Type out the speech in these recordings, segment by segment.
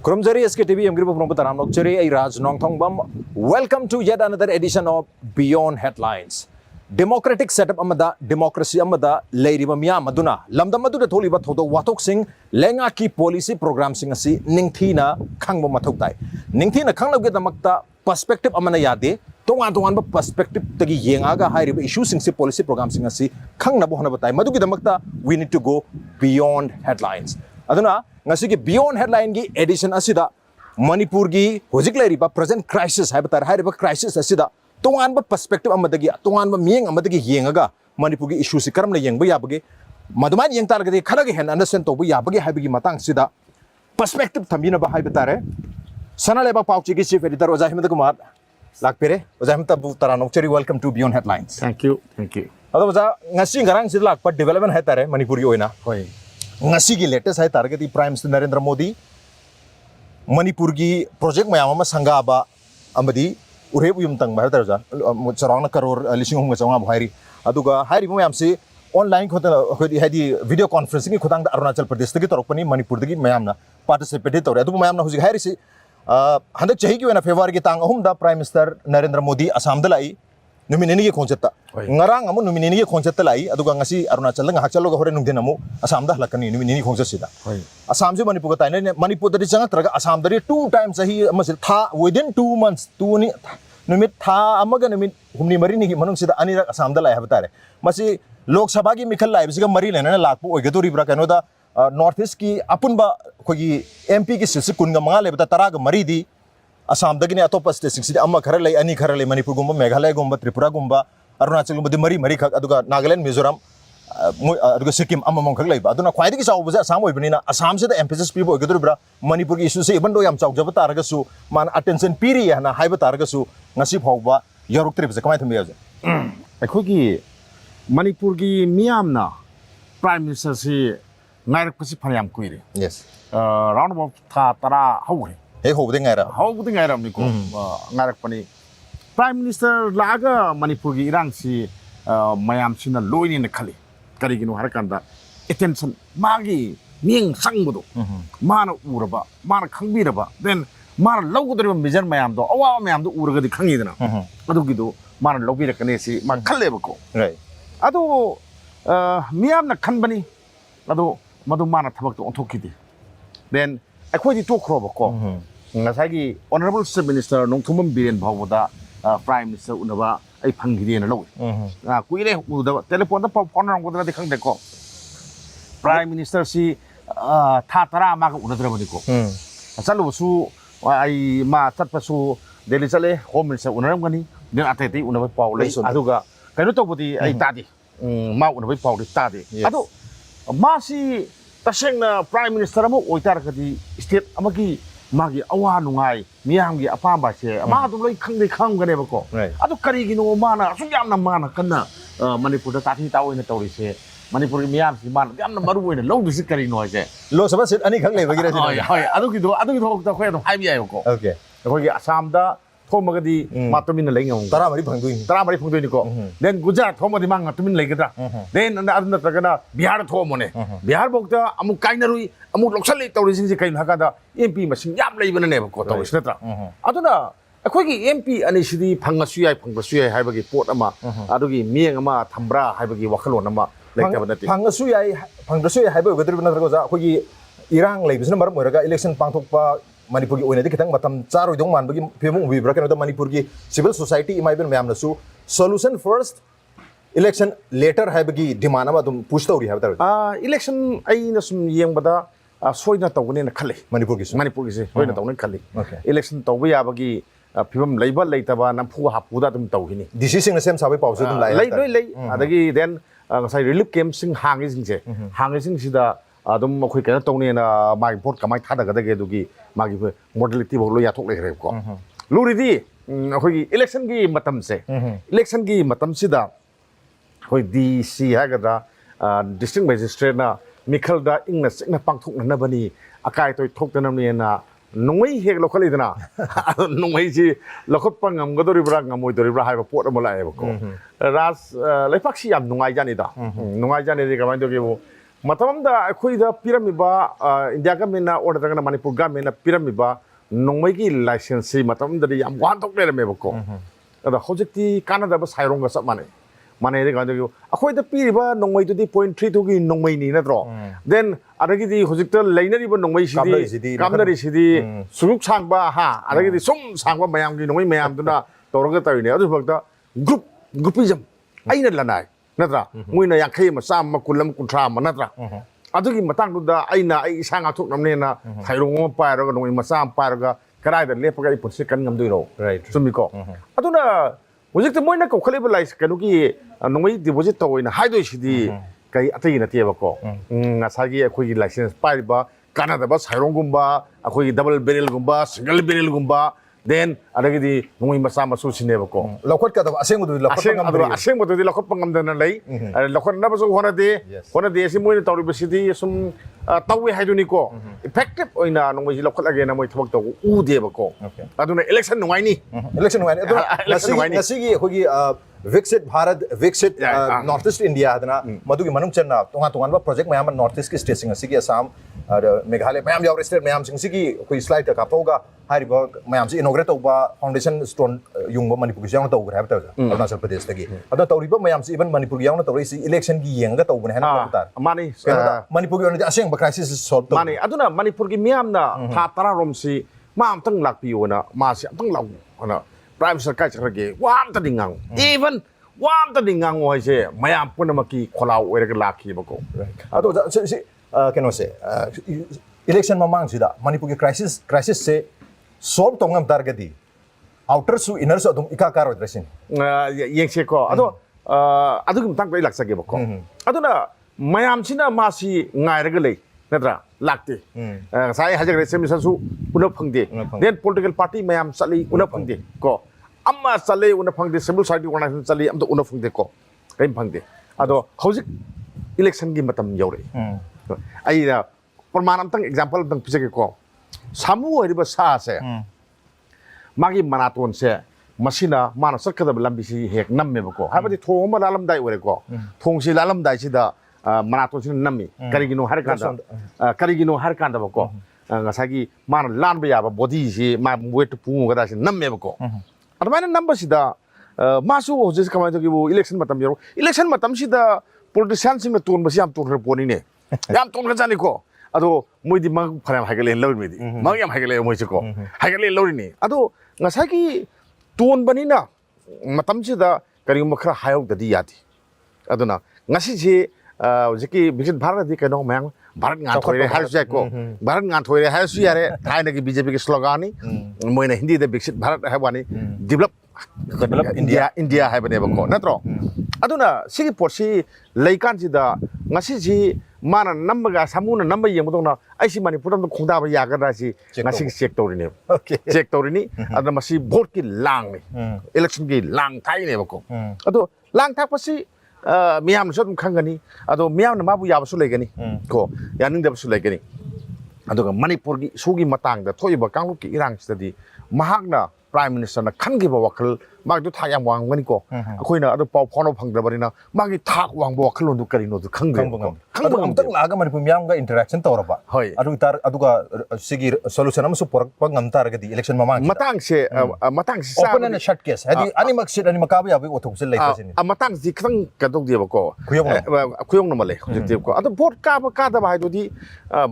Kurumjari SKTV Amgripa Promataram Nokchari Raj Nongthombam. Welcome to yet another edition of Beyond Headlines. Democratic setup amada democracy amada leiriba miyam maduna lamdam madu tholiba thodo watok sing lenga ki policy program sing asi ningthina khangba mathok tai ningthina khanglawge damakta perspective amana yade tongan ba perspective tagi yengaga hairiba issue sing si policy program sing asi khangna bo hona batai madugi damakta we need to go beyond headlines aduna ngasi ki beyond headline gi edition asida Manipur gi hojik leiriba present crisis haibatar hairiba crisis asida tongan ba perspective amadagi tongan ba mieng amadagi yengaga Manipur gi issue si karamna yengba yabage maduman yeng targadi khalagi hen understand to bu yabage haibagi matang sida perspective thambina ba haibetare Sanaleibak pauchi gi chief editor Hemantakumar lakpere Hemanta tarano cheri welcome to Beyond Headlines. Thank you. Ado ngasi ngarang sida lakpa development haitare Manipur gi oina Hoi. ngasi gi latest hai targadi Prime Minister Narendra Modi Manipur gi project mayam ama sangaba amadi urhebu yum tang bahar tarja charang karor lising hum chawanga bhairi aduga hairi mayam se online khota hadi video conferencing ki khotang Arunachal Pradesh tagi torokpani Manipur tagi mayam na participate tawre adu mayam na huji hairi se handak chahi ki wena February ki tang ahum da Prime Minister Narendra Modi Assam da lai numinini ki khonchetta ngarang amu numinini ki khonchetta lai aduga ngasi Arunachal nga hakchalo ga hore nungden amu Assam da halakani numinini khonchasida Assam je Manipur ka taine Manipur dari changa traga Assam dari 2 times sahi amasil tha within 2 months numit tha amaga numit humni mari ni manung sida ani Assam da lai habtare masi Lok Sabha gi mikhal lai bisiga mari lena lakpu oigadori bra kano da North East ki apunba khogi MP ki silsi kunga manga lebata taraga mari di Assam dagini atopa state sida amma khara lai ani khara lai Manipur gumba Meghalaya gumba Tripura gumba Arunachal gumba di mari khak aduga Nagaland Mizoram aduga Sikkim amma mong khak lai ba aduna khwaidi ki chaw buja Assam oibani Assam sida emphasis pibo oigadori bra Manipur gi issue se ibando yam chaw jaba taraga su man attention piri ya na haiba taraga su ngasi phawba yaruk trip se kamai thambi yaje Akhoi Manipur gi miyamna Prime Minister si ngairak pasi phanayam kuire. Yes. Round about tha tara hauhe. He hobde ngaira. Haude ngairam ni ko ngairak pani. Prime Minister laga Manipur gi irang si mayam sina loini na khali. Karigino harakanda attention magi mieng sangbodo. Mana uraba, mana khangbiraba. Then mana lawgudriba measure mayam do awa mayam do uragadi khangidana. Adugido mana lawbirakane si ma khallebako. Right. Ado miyam na khanbani ado madu mana thabak to onthokidi then akhoi di tokro ko ngasai gi honorable chief minister Nongthombam biren bhawda prime minister unaba ai phangidi na lo kuire uda telephone da phone rang kodra de khang de ko prime minister si tha tara ma ka unadra bani ko chalu su ai ma chatpa su delhi chale home minister unaram gani den ateti unaba paulai aduga kaino tobudi ai tadi ma unaba paulai tadi ado Masi tasengna Prime Minister amo oitar kadi state amagi magi awa nungai miyamgi apamba che ma dum loi khangde kham gane bako adu kari gino mana su yamna mana kana Manipur da tati taw ina tawri se Manipur miyam si mana yamna maru oina long disi kari no je Lo Sabha sit ani khang lei bagi ra hoi adu gido ta khoi dum hai bi ai ko okay khoi Assam da thomagadi matumin lei ngong tara mari phangdui ni ko then Gujarat thomadi mang tumin lei gadra then adna tagana Bihar thomone Bihar bokta amu kainarui amu loksal lei tawri sing kain hakada MP masing yam lei bana ne ko taw snatra aduna akhoi gi MP ani sidi phangasu yai haibagi pot ama adugi mieng ama thambra haibagi wakhalon ama leita banati phangasu yai haiba gadri bana ko ja akhoi gi irang lei bisna maram moiraga election pangthokpa Manipur gi oina di kitang matam charo dong man bagi phemung wi bra kana Manipur gi civil society imai ben mayam na su solution first election later hai bagi demand ma dum push tawri ha tar election ai na sum yeng bada soina tawne na khale Manipur gi se soina tawne khale election tawba ya bagi phibam leiba leitaba na phu ha pu da dum tawhini decision na sem sabai pause dum lai lei adagi then sai relief camp sing hangi sing se hangi sing sida adum khoi kana tawne na mai vote kamai thada ga dage dugi magi modality bo lo ya thok le re ko luridi khoi gi election gi matam sida khoi DC ha ga da district magistrate na mikhal da ingna singna pangthok na bani akai toy thok na ne na nongoi hek lo khali dana nongoi ji lokhot pangam gadori bra ngamoi dori bra ha pot mo la e ko ras lepak si yam nongai jani da nongai jani de kamai do ge bo मतमदा अखोइदा पिरमिबा India government और नत्रगना Manipur government पिरमिबा नोंमै की licence से मतमदा याम वान थोक लेरमेबको अदा हौजिकती कानादबा साइरोंगा सब माने माने रे गादो अखोइदा पिरिबा नोंमै 0.32 की नोंमै नि नत्रो देन अदगिदी हौजिकता लेइनरिबा नोंमै सिदी कामनरी सिदी सुरुक सांगबा हा अदगिदी सुम सांगबा मयाम की नोंमै मयाम दुना तौरगा तरिने अदु भक्ता ग्रुपिजम अइना लनाय नत्रा मुइना याखै मा चाम मा कुलम कुंथ्रा मा नत्रा अदुगी मतंगदुदा अइना अइ इसा गाथोक नमनेना थाइरोंग मा पायरगा नोंमै मचा पायरगा करायदा लेपगा इ पुरसे कन ngam राइट सुमिको अदुना हौजिकता मोइना कौखलेबा लाइस कनुकी नोंमै डिपोजिट तौइना हाइदोइसिदी कई अतै नतेबको ngसागी अखोगी लाइसेंस पाइबा कानादबा साइरोंगुम्बा अखोगी डबल बेरेलगुम्बा सिंगल बेरेलगुम्बा देन अदगिदी नोंमै मचा मसु सिनेबको लखत का असेंगदु असेंगदु लखत पंगमदना लै लखत नबसु होनदे सि मोइना तौरिबसिदी सुम तौवे हाइदुनिको इफेक्टिव ओइना नोंमै लखत अगेना मोइ थबक तौ उदेबको अदुना इलेक्शन नुवाइनी नसीगी अखोगी विकसित भारत विकसित नॉर्थ ईस्ट इंडिया हदना मधुगी मनुंग चन्ना तोंगा तोंगा प्रोजेक्ट मयाम नॉर्थ ईस्ट की स्टेट सिंग असिगी असम मेघालय मयाम याव स्टेट मयाम सिंगी कोई स्लाइड का कापोगा हारिबा मयाम से इनोग्रेट तौबा फाउंडेशन स्टोन युंगबा मणिपुर की यावना तौग्रे हाबता अरुणाचल प्रदेश तगी अदा तौरिबा मयाम से इवन मणिपुर यावना तौरिसी इलेक्शन की येंगा तौबने हेना तार मानी मणिपुर की असेंग क्राइसिस सॉल्व मानी अदुना मणिपुर की मियामना था तरा रोमसी मा अमतंग लाकपियोना मा से अमतंग लाउ प्राइम मिनिस्टर काय चरगे वाम त दिंगांग इवन वाम त दिंगांग होइसे मयाम पुनमकी खोलाव ओइरग लाखिबको अदो से केनो से इलेक्शन ममांग सिदा मणिपुर की क्राइसिस से सॉल्व तोंगम टारगेदी आउटर सु इनर सु अदुम इका कार ओद्रेसिन येंसे को अदो अदुगम तंग बै लाक्सगेबको अदुना मयाम सिना मासी ngairga lei नत्रा लाक्ते साइ हाजगरे सेमिससु उन फंगदे देन पॉलिटिकल पार्टी मयाम चली उन फंगदे को अम्मा चले उन फंगदे सिविल सोसाइटी ऑर्गेनाइजेशन चली अम तो उन फंगदे को कई फंगदे अदो हौजिक इलेक्शन की मतम यौरे आइरा प्रमाण अमतंग एग्जांपल अमतंग पिसके को सामु हरिबा सा से मागी मनातोन से मसिना माना सकदब लंबिसी हेक नम्मेबको हाबदि थोंग मा लालमदाइ ओरेको थोंगसी लालमदाइ सिदा मनातोन सिन नम्मी करिगिनो हर कांदा बको ngसागी माना लानबा याबा बॉडी से मा वेट पुंगदा से नम्मेबको अदमाना नंबर सिदा मासु होजिस कमाय तो किबो इलेक्शन मतम यरो इलेक्शन मतम सिदा पॉलिटिशियन सिंग तोन बसी याम तोन पोनी ने याम तोन जानी को अदो मोइदि मग फराम हाइगले लौरमिदि मग याम हाइगले मोइसको हाइगले लौरिनी अदो ngसागी तोन बनिना मतम सिदा करिगम खरा हायौददि यादि अदुना ngasi जे जिकी विकसित भारत कनो मैंग भारत गान थोरे हाल को भारत गान थोरे हाल यारे थाइना की बीजेपी के स्लोगान मोइना हिंदी दे विकसित भारत हाबानी डेवलप इंडिया हाबने बको नत्रो अदुना सिगी पोसी लैकान सिदा ngasi जी माना नंबगा सामुना नंबर येंगदोना आइसी मणिपुर दम खोंदाबा यागदा सी ngasi चेक तौरिने चेक तौरिनी अदना मसी वोट की लांग इलेक्शन की लांग थाइने बको अदो लांग थापसी मियाम सो खंगनी अदो मियाम माबु याबसु लेगनी को यानिंदबसु लेगनी अदुगा मणिपुर की सुगी मतंग थोइबा कांगलुक की इरांग सिदि महागना प्राइम मिनिस्टर ना खनगिबा वखल मागदु था याम वांगनी को अखोइना अदो पाव फोनो फंगदबरिना मागी थाक वांगबो वखल ओंदु करिनो दु खंगबो अमतक लागा मणिपुर मियाम गा इंटरेक्शन तौरबा होय अदु तार अदुगा सिगी सोल्यूशन अमसु पोरक ngam तारगदी इलेक्शन मतांग से ओपन एंड शट केस हदि अनिमक सिट अनिमक काबा याबे ओथोक से लाइफसिन मतांग जि खंग कदोक देबको खुयोंग नमले देबको अदो वोट का दबा हाइदोदि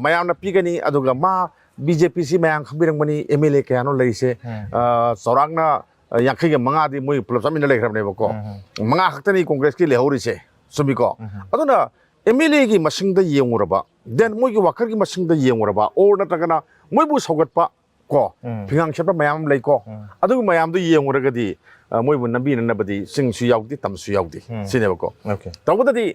मयाम ना पिगनी अदुगा मा बीजेपी सी मयाम खबिरंगबनी एमएलए कयानो लैसे सौरांगना यांखैगे मंगादि मोइ पुलप सामिना लेखरबनेबको मंगा खक्तनी कांग्रेस की लेहौरिसे सुमिको अदुना एमएलए की मसिंगदा येंगुरबा देन मोइगी वाकर की मसिंगदा येंगुरबा और नतगना मोइबु सौगतपा को फिंगांग छेपा मयाम लैको अदु मयाम दु येंगुरगदी मोइबु नबी नबदी सिंगसु यावदि तमसु यावदि सिनेबको तबदि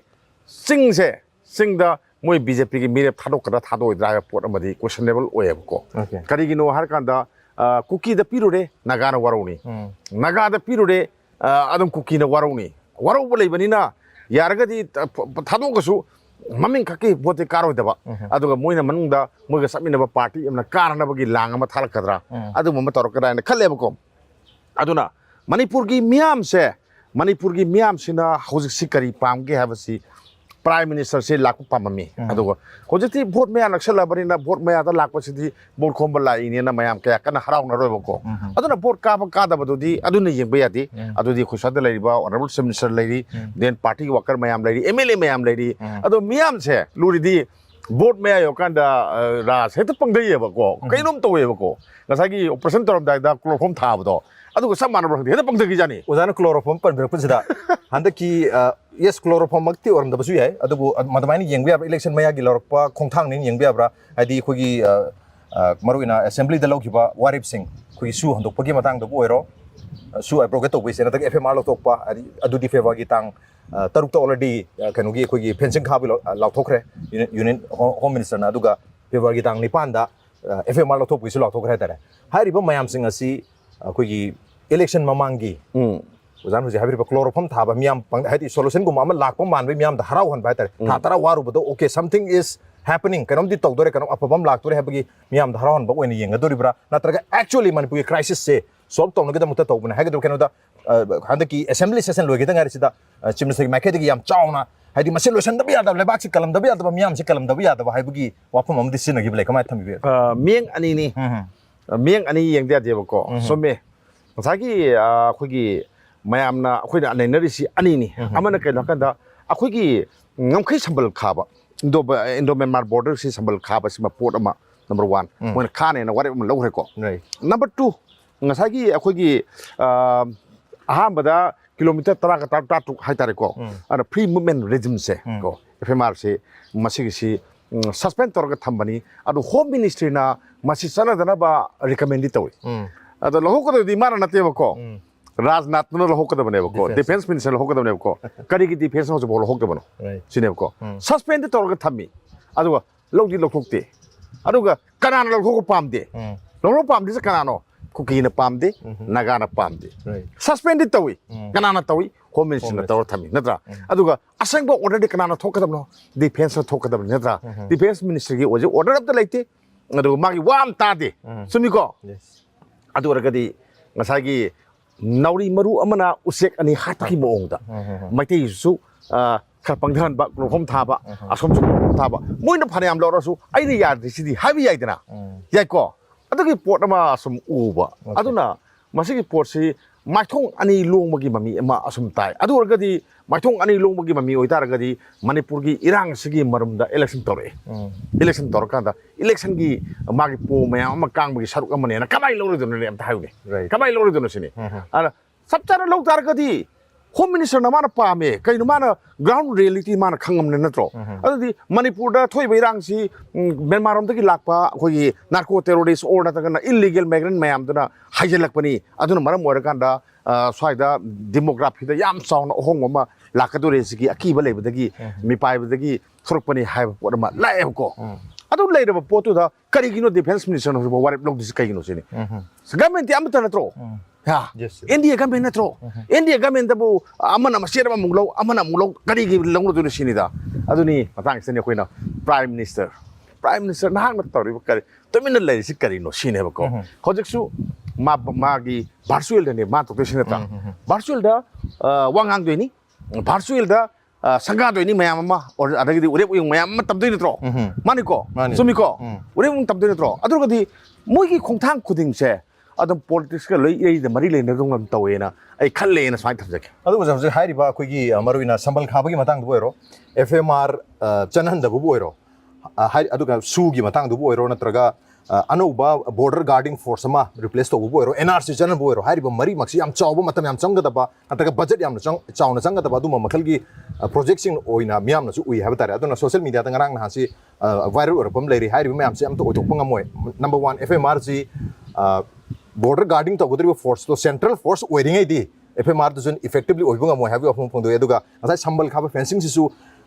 सिंगसे सिंगदा मोइ बीजेपी की मेरे थादोइद्रा पोट अमदी क्वेश्चनेबल ओएबको करिगिनो हर कांदा कुकी द पिरुरे नागाना वारौनी नागा द पिरुरे अदम कुकी न वारौनी वारौब लेबनिना यारगदी थादोगसु ममिंग खके बोते कारोइदबा अदुगा मोइना मनुंगदा मोइगा समिनबा पार्टी अमना कारनबगी लांग अमा थालकदरा अदु मम तोरकदायना खलेबको अदुना मणिपुर की मियाम सिना हौजिक सिकरी पामगे हाबसी प्राइम मिनिस्टर से लाख पामी हजती भोट मैं नक्सलबनी भोट मैं लापी भोट खोब लाइन मैं क्या कना हराउनरोको भोट काब कादबदी येंब यादी खुद ऑनरेबल चीफ मिनिस्टर लेरी देन पार्टी वर्कर मैम लेरी MLA मैम लेरी मियाम से लूरीदी भोट मैं योकान राज हेत पंगदीबको कईनोम तौबको ऑपरेशन तौरमदाय क्लोरोफॉर्म थाबदो सब मानब्रदी हेत पंगदगी जानी ओजाना क्लोरोफॉर्म पनबरपसिदा हंदकी yes क्लोरोफॉर्म मक्ति ओरमदबसु याय अदबु मदमाइनि येंबे याब इलेक्शन मयागी लौरकपा खोंथांगनि येंबे याब्रा हाइदि खोगी मरुइना असेंबली द लौखिबा वारिब सिंह खोगी सु हंदोकपगी मतंगदबु ओइरो सु अप्रोगेट तौबैसे नतक FMR लौथोकपा अदुदि फेवरगी तांग तरुक ऑलरेडी कनोगी खोगी फेंसिंग खाबि लौथोखरे यूनियन होम मिनिस्टर ना अदुगा फेवरगी तांग निपानदा FMR लौथोकबिसु लौथोखरे हाइतारे हाइरिबा मयामसिंग असि खोगी इलेक्शन ममांगी ओजान हुजे हाबिर क्लोरोफॉर्म थाबा मियाम हाइदि सोल्यूशन गुम अमा लाकपा मानबे मियाम दा हराव हन बाइतारे था तरा वारुबदो ओके समथिंग इज हैपनिंग कनम दि तौदोरे कनम अपबम लाक्तोरे हाबगी मियाम दा हराव हन बा ओइने येंगदोरिब्रा नत्रगा एक्चुअली मणिपुर क्राइसिस से सॉल्व तौनगदा मुता तौबना हागदो कनोदा हंदकी असेंबली सेशन लोइगदा गारिसिदा चीफ मिनिस्टर मैकेदगी याम चावना हाइदि मसे लोशन दबि यादा लेबाक से कलम दबि यादा मियाम से कलम दबि यादा हाइबगी वाफम अमदि सिनगी ब्ले कमाय थमिबे मियंग अनि येंगदे देबको सोमे ngसागी अखोगी मैमना अखोइना अनैनरिसि अनिनि अमना कैनो कंदा अखोगी ngमखै संबल खाबा इंडो म्यांमार बॉर्डर से संबल खाबा सिमा पोर्ट अमा नंबर 1 मोन खाने ना वारे लौरेको नंबर 2 ngसागी अखोगी अहामबदा किलोमीटर 30 का ताटु हाइतारेको अन फ्री मूवमेंट रेजिम से को FMR से मसिगिसि सस्पेंड तोरगा थंबनी अदु होम मिनिस्ट्री ना मसि सनदनबा रिकमेंड तौई अदु लोहोकदि मारा नतेबको राजनाथ न लोहोकदबनेबको डिफेंस मिनिस्टर लोहोकदबनेबको करिगी डिफेंस होजो बोलो होकदबनो सिनेबको सस्पेंड तोरगा थम्मी अदुगा लौदि लोखोक्ते अदुगा कनाना लोखोको पामदे लोरो पामदि से कनानो कुकीना पामदे नागाना पामदे सस्पेंड तौई कनाना तौई होम मिनिस्टर तौर थम्मी नत्रा अदुगा असंगबो ऑर्डर कनाना थोकदबनो डिफेंस थोकदबनो नत्रा डिफेंस मिनिस्टर की ओजे ऑर्डर अब लेते अदुगा मागी वाम तादे सुमिको अदुरगदी ngसागी नौरी मरु अमना उसेक अनि हातकी मोंगदा मैतेसु खरपंगधन बा क्लोफम थाबा असम सु थाबा मोइना फानेम लौरसु आइने यादिसिदि हाबि याइदना याइको अदुगी पोर्ट अमा असम उबा अदुना मसिगी पोर्ट सि माइथोंग अनि लोंगमगी ममी अमा असम ताइ अदुरगदी माइथोंग अनि लोंगमगी ममी ओइतारगदी मणिपुर की इरांग सिगी मरुमदा इलेक्शन तोरे इलेक्शन तोरकांदा इलेक्शन की मागी पो मयाम अमा कांगबगी सरुक अमनेना कमाइ लौरदुने अमता हाउने कमाइ लौरदुने सिने अ सबचारा लौतारगदी होम मिनिस्टर ना माना पामे कइनो माना ग्राउंड रियलिटी माना खंगमने नत्रो अदि मणिपुर दा थोइबे इरांगसि म्यांमार दगी लाकपा खोगी नार्को टेरोरिस्ट और नतगना इलीगल माइग्रेंट मयाम दना हाइजलकपनी अदुना मरम ओरकांदा स्वाइदा डेमोग्राफी दा याम साउन होंगमा लाकदोरे सिगी अकीबा लेबदगी मिपाइबदगी थोरकपनी हाइब पोरमा लाएको अदु लेरब पोतु दा करिगिनो डिफेंस मिनिस्टर नो वारे ब्लॉक दिस कइनो सिनी गवर्नमेंट याम तनत्रो इंडिया गवर्नमेंट नत्रो इंडिया गवर्नमेंट दबु अमना मसेरम मुगलो अमना मुगलो करिगी लंगरो दुनि सिनिदा अदुनी मतांग सने कोइना प्राइम मिनिस्टर नांग तौरि करि तमिन लेसि करिनो सिनेबको होजकसु मागी वर्चुअल दने मा तो सिनता वर्चुअल दा वांगांग दोइनी वर्चुअल दा संगा दोइनी मयाम और अदगिदि उरेब उयं मयाम तबदोइ नत्रो मानिको सुमिको उरेब उयं तबदोइ नत्रो अदुगदि मोइगी खोंथांग खुदिंग से अदम पॉलिटिक्स का लई मरी लेने दंगम तवेना आई खल्लेना स्वाइ थबजके अदु जब हाइरिबा अखोगी मरुइना संबल खाबगी मतंग बोइरो FMR चनहन दबु बोइरो हाइ अदुगा सुगी मतंग दबु बोइरो नत्रगा अनौबा बॉर्डर गार्डिंग फोर्स अमा रिप्लेस तबु बोइरो NRC चनन बोइरो हाइरिबा मरी मक्सी याम चावबो मतम याम चंगदबा नत्रगा बजेट याम चावना चंगदबा दुमा मखलगी प्रोजेक्ट्स ओइना मियाम नसु उइ हाबतारे अदुना सोशल मीडिया दा ngarang nahasi viral ओरपम लेरि हाइरिबा मियाम से याम तो ओथोकपंगा मोय नंबर 1 FMR जी border guarding to godri force to central force wearing id FMR to effectively oibunga mo have of pondo eduga asai sambal khaba fencing sisu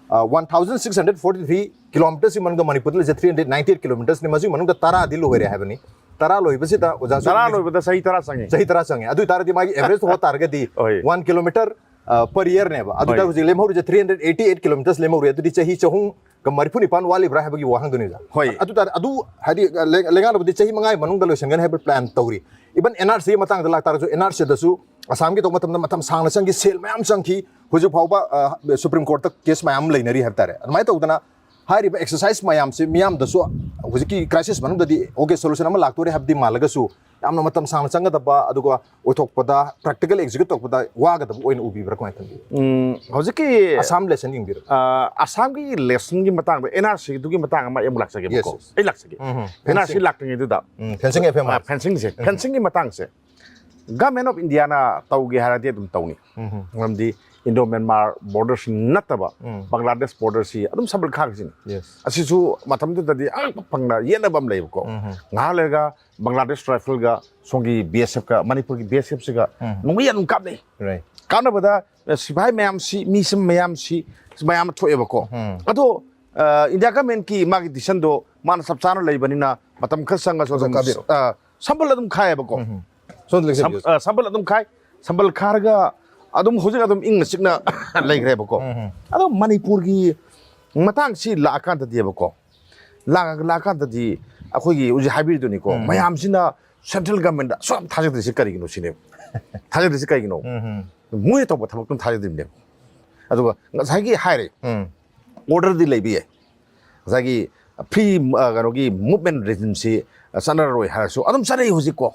1643 kilometers among the Manipur is 398 kilometers ne mazu manung da tara dilu were have ni tara loibasi da oja tara loibada sahi tara sange adu tara di magi average ho target di 1 kilometer per year ne ba adu da lemhor 388 kilometers lemhor adu di chahi chahung Manipur nipan wali bra have wahang duniza adu hadi lengan di chahi mangai manung da loisangan have plan tawri even NRC matang da laktar jo NRC da su ꯑꯁꯥꯝꯒꯤ ꯇꯧꯕ ꯃꯇꯝꯗ ꯃꯇꯝ ꯁꯥꯡꯅ ꯆꯪꯈꯤ ꯁꯦꯜ ꯃꯌꯥꯝ ꯆꯪꯈꯤ ꯍꯧꯖꯤꯛ ꯐꯥꯎꯕ ꯁꯨꯄ꯭ꯔꯤꯝ ꯀꯣꯔꯠꯇ ꯀꯦꯁ ꯃꯌꯥꯝ ꯂꯩꯅꯔꯤ ꯍꯥꯏꯕ ꯇꯥꯔꯦ ꯑꯗꯨꯃꯥꯏꯅ ꯇꯧꯗꯅ ꯍꯥꯏꯔꯤꯕ ꯑꯦꯛꯁꯔꯁꯥꯏꯁ ꯃꯌꯥꯝꯁꯦ ꯃꯤꯌꯥꯝꯗꯁꯨ ꯍꯧꯖꯤꯛꯀꯤ ꯀ꯭ꯔꯥꯏꯁꯤꯁ ꯃꯅꯨꯡꯗꯗꯤ ꯑꯣꯀꯦ ꯁꯣꯂꯨꯁꯟ ꯑꯃ ꯂꯥꯛꯇꯣꯔꯦ ꯍꯥꯏꯕꯗꯤ ꯃꯥꯜꯂꯒꯁꯨ ꯌꯥꯝꯅ ꯃꯇꯝ ꯁꯥꯡꯅ ꯆꯪꯒꯗꯕ ꯑꯗꯨꯒ ꯑꯣꯏꯊꯣꯛꯄꯗ ꯄ꯭ꯔꯥꯛꯇꯤꯀꯦꯜ ꯑꯦꯛꯖꯤꯀ꯭ꯌꯨꯠ ꯇꯧꯕꯗ ꯋꯥꯒꯗꯕ ꯑꯣꯏꯅ ꯎꯕꯤꯕ꯭ꯔꯥ ꯀꯃꯥꯏꯅ ꯊꯝꯕꯤ ꯍꯧꯖꯤꯛꯀꯤ ꯑꯁꯥꯝ ꯂꯦꯁꯟ ꯌꯦꯡꯕꯤꯔꯣ ꯑꯁꯥꯝꯒꯤ ꯂꯦꯁꯟꯒꯤ ꯃꯇꯥꯡꯗ NRCꯗꯨꯒꯤ ꯃꯇꯥꯡ ꯑꯃ ꯑꯃꯨꯛ ꯂꯥꯛꯆꯒꯦꯕꯀꯣ ꯑꯩ ꯂꯥꯛꯆꯒꯦ NRC ꯂꯥꯛꯇ꯭ꯔꯤꯉꯩꯗꯨꯗ ꯐꯦꯟꯁꯤꯡ FM ꯐꯦꯟꯁꯤꯡꯒꯤ ꯃꯇꯥꯡꯁꯦ ꯒꯚꯔꯟꯃꯦꯟꯠ ꯑꯣꯐ ꯏꯟꯗꯤꯌꯥꯅ ꯇꯧꯒꯦ ꯍꯥꯏꯔꯗꯤ ꯑꯗꯨꯝ ꯇꯧꯅꯤ ꯃꯔꯝꯗꯤ ꯏꯟꯗꯣ ꯃꯦꯟꯃꯥꯔ ꯕꯣꯔꯗꯔꯁꯤ ꯅꯠꯇꯕ ꯕꯪꯒ꯭ꯂꯥꯗꯦꯁ ꯕꯣꯔꯗꯔꯁꯤ ꯑꯗꯨꯝ ꯁꯝꯕꯜ ꯈꯥꯒꯤꯁꯤꯅꯤ ꯑꯁꯤꯁꯨ ꯃꯇꯝꯗꯨꯗꯗꯤ ꯑꯉꯛꯄ ꯐꯪꯅ ꯌꯦꯠꯅꯕ ꯑꯃ ꯂꯩꯕꯀꯣ ꯉꯥꯏꯍꯥꯛ ꯂꯩꯔꯒ ꯕꯪꯒ꯭ꯂꯥꯗꯦꯁ ꯔꯥꯏꯐꯜꯒ ꯁꯣꯝꯒꯤ BSFꯒ ꯃꯅꯤꯄꯨꯔꯒꯤ BSFꯁꯤꯒ ꯅꯣꯡꯃꯩ ꯑꯗꯨꯝ ꯀꯥꯞꯅꯩ ꯀꯥꯞꯅꯕꯗ ꯁꯤꯐꯥꯏ ꯃꯌꯥꯝꯁꯤ ꯃꯤꯁꯤꯝ ꯃꯌꯥꯝꯁꯤ ꯃꯌꯥꯝ ꯊꯣꯛꯑꯦꯕꯀꯣ ꯑꯗꯣ ꯏꯟꯗꯤꯌꯥ ꯒꯚꯔꯟꯃꯦꯟꯠꯀꯤ ꯃꯥꯒꯤ ꯗꯤꯁꯤꯖꯟꯗꯣ ꯃꯥꯅ ꯆꯞ ꯆꯥꯅ ꯂꯩꯕꯅꯤꯅ ꯃꯇꯝ ꯈꯔ ꯆꯪꯉꯁꯨ ꯑꯗꯨꯝ ꯁꯝꯕꯜ ꯑꯗꯨꯝ ꯈꯥꯏꯌꯦꯕꯀꯣ ꯁꯝꯕꯜ ꯑꯗꯨꯝ ꯈꯥꯏ ꯁꯝꯕꯜ ꯈꯥꯔꯒ ꯑꯗꯨꯝ ꯍꯧꯖꯤꯛ ꯑꯗꯨꯝ ꯏꯪꯅ ꯆꯤꯛꯅ ꯂꯩꯈ꯭ꯔꯦꯕꯀꯣ ꯑꯗꯣ ꯃꯅꯤꯄꯨꯔꯒꯤ ꯃꯇꯥꯡꯁꯤ ꯂꯥꯛꯑꯀꯥꯟꯗꯗꯤꯕꯀꯣ ꯂꯥꯛꯑꯀꯥꯟꯗꯗꯤ ꯑꯩꯈꯣꯏꯒꯤ ꯍꯧꯖꯤꯛ ꯍꯥꯏꯕꯤꯔꯤꯗꯨꯅꯤꯀꯣ ꯃꯌꯥꯝꯁꯤꯅ ꯁꯦꯟꯇ꯭ꯔꯦꯜ ꯒꯚꯔꯟꯃꯦꯟꯠꯗ ꯑꯁꯨꯛ ꯊꯥꯖꯗ꯭ꯔꯤꯁꯤ ꯀꯔꯤꯒꯤꯅꯣ ꯁꯤꯅꯦꯕ ꯊꯥꯖꯗ꯭ꯔꯤꯁꯤ ꯀꯩꯒꯤꯅꯣ ꯃꯣꯏꯅ ꯇꯧꯕ ꯊꯕꯛꯇꯨꯝ ꯊꯥꯖꯗ꯭ꯔꯤꯕꯅꯦꯕ ꯑꯗꯨꯒ ꯉꯁꯥꯏꯒꯤ ꯍꯥꯏꯔꯦ ꯑꯣꯔꯗꯔꯗꯤ ꯂꯩꯕ ꯌꯥꯏ ꯉꯁꯥꯏꯒꯤ ꯐ꯭ꯔꯤ ꯀꯩꯅꯣꯒꯤ ꯃꯨꯚꯃꯦꯟ ꯔꯦꯖꯤꯝꯁꯤ ꯆꯠꯅꯔꯔꯣꯏ ꯍꯥꯏꯔꯁꯨ ꯑꯗꯨꯝ ꯆꯠꯅꯩ ꯍꯧꯖꯤꯛꯀꯣ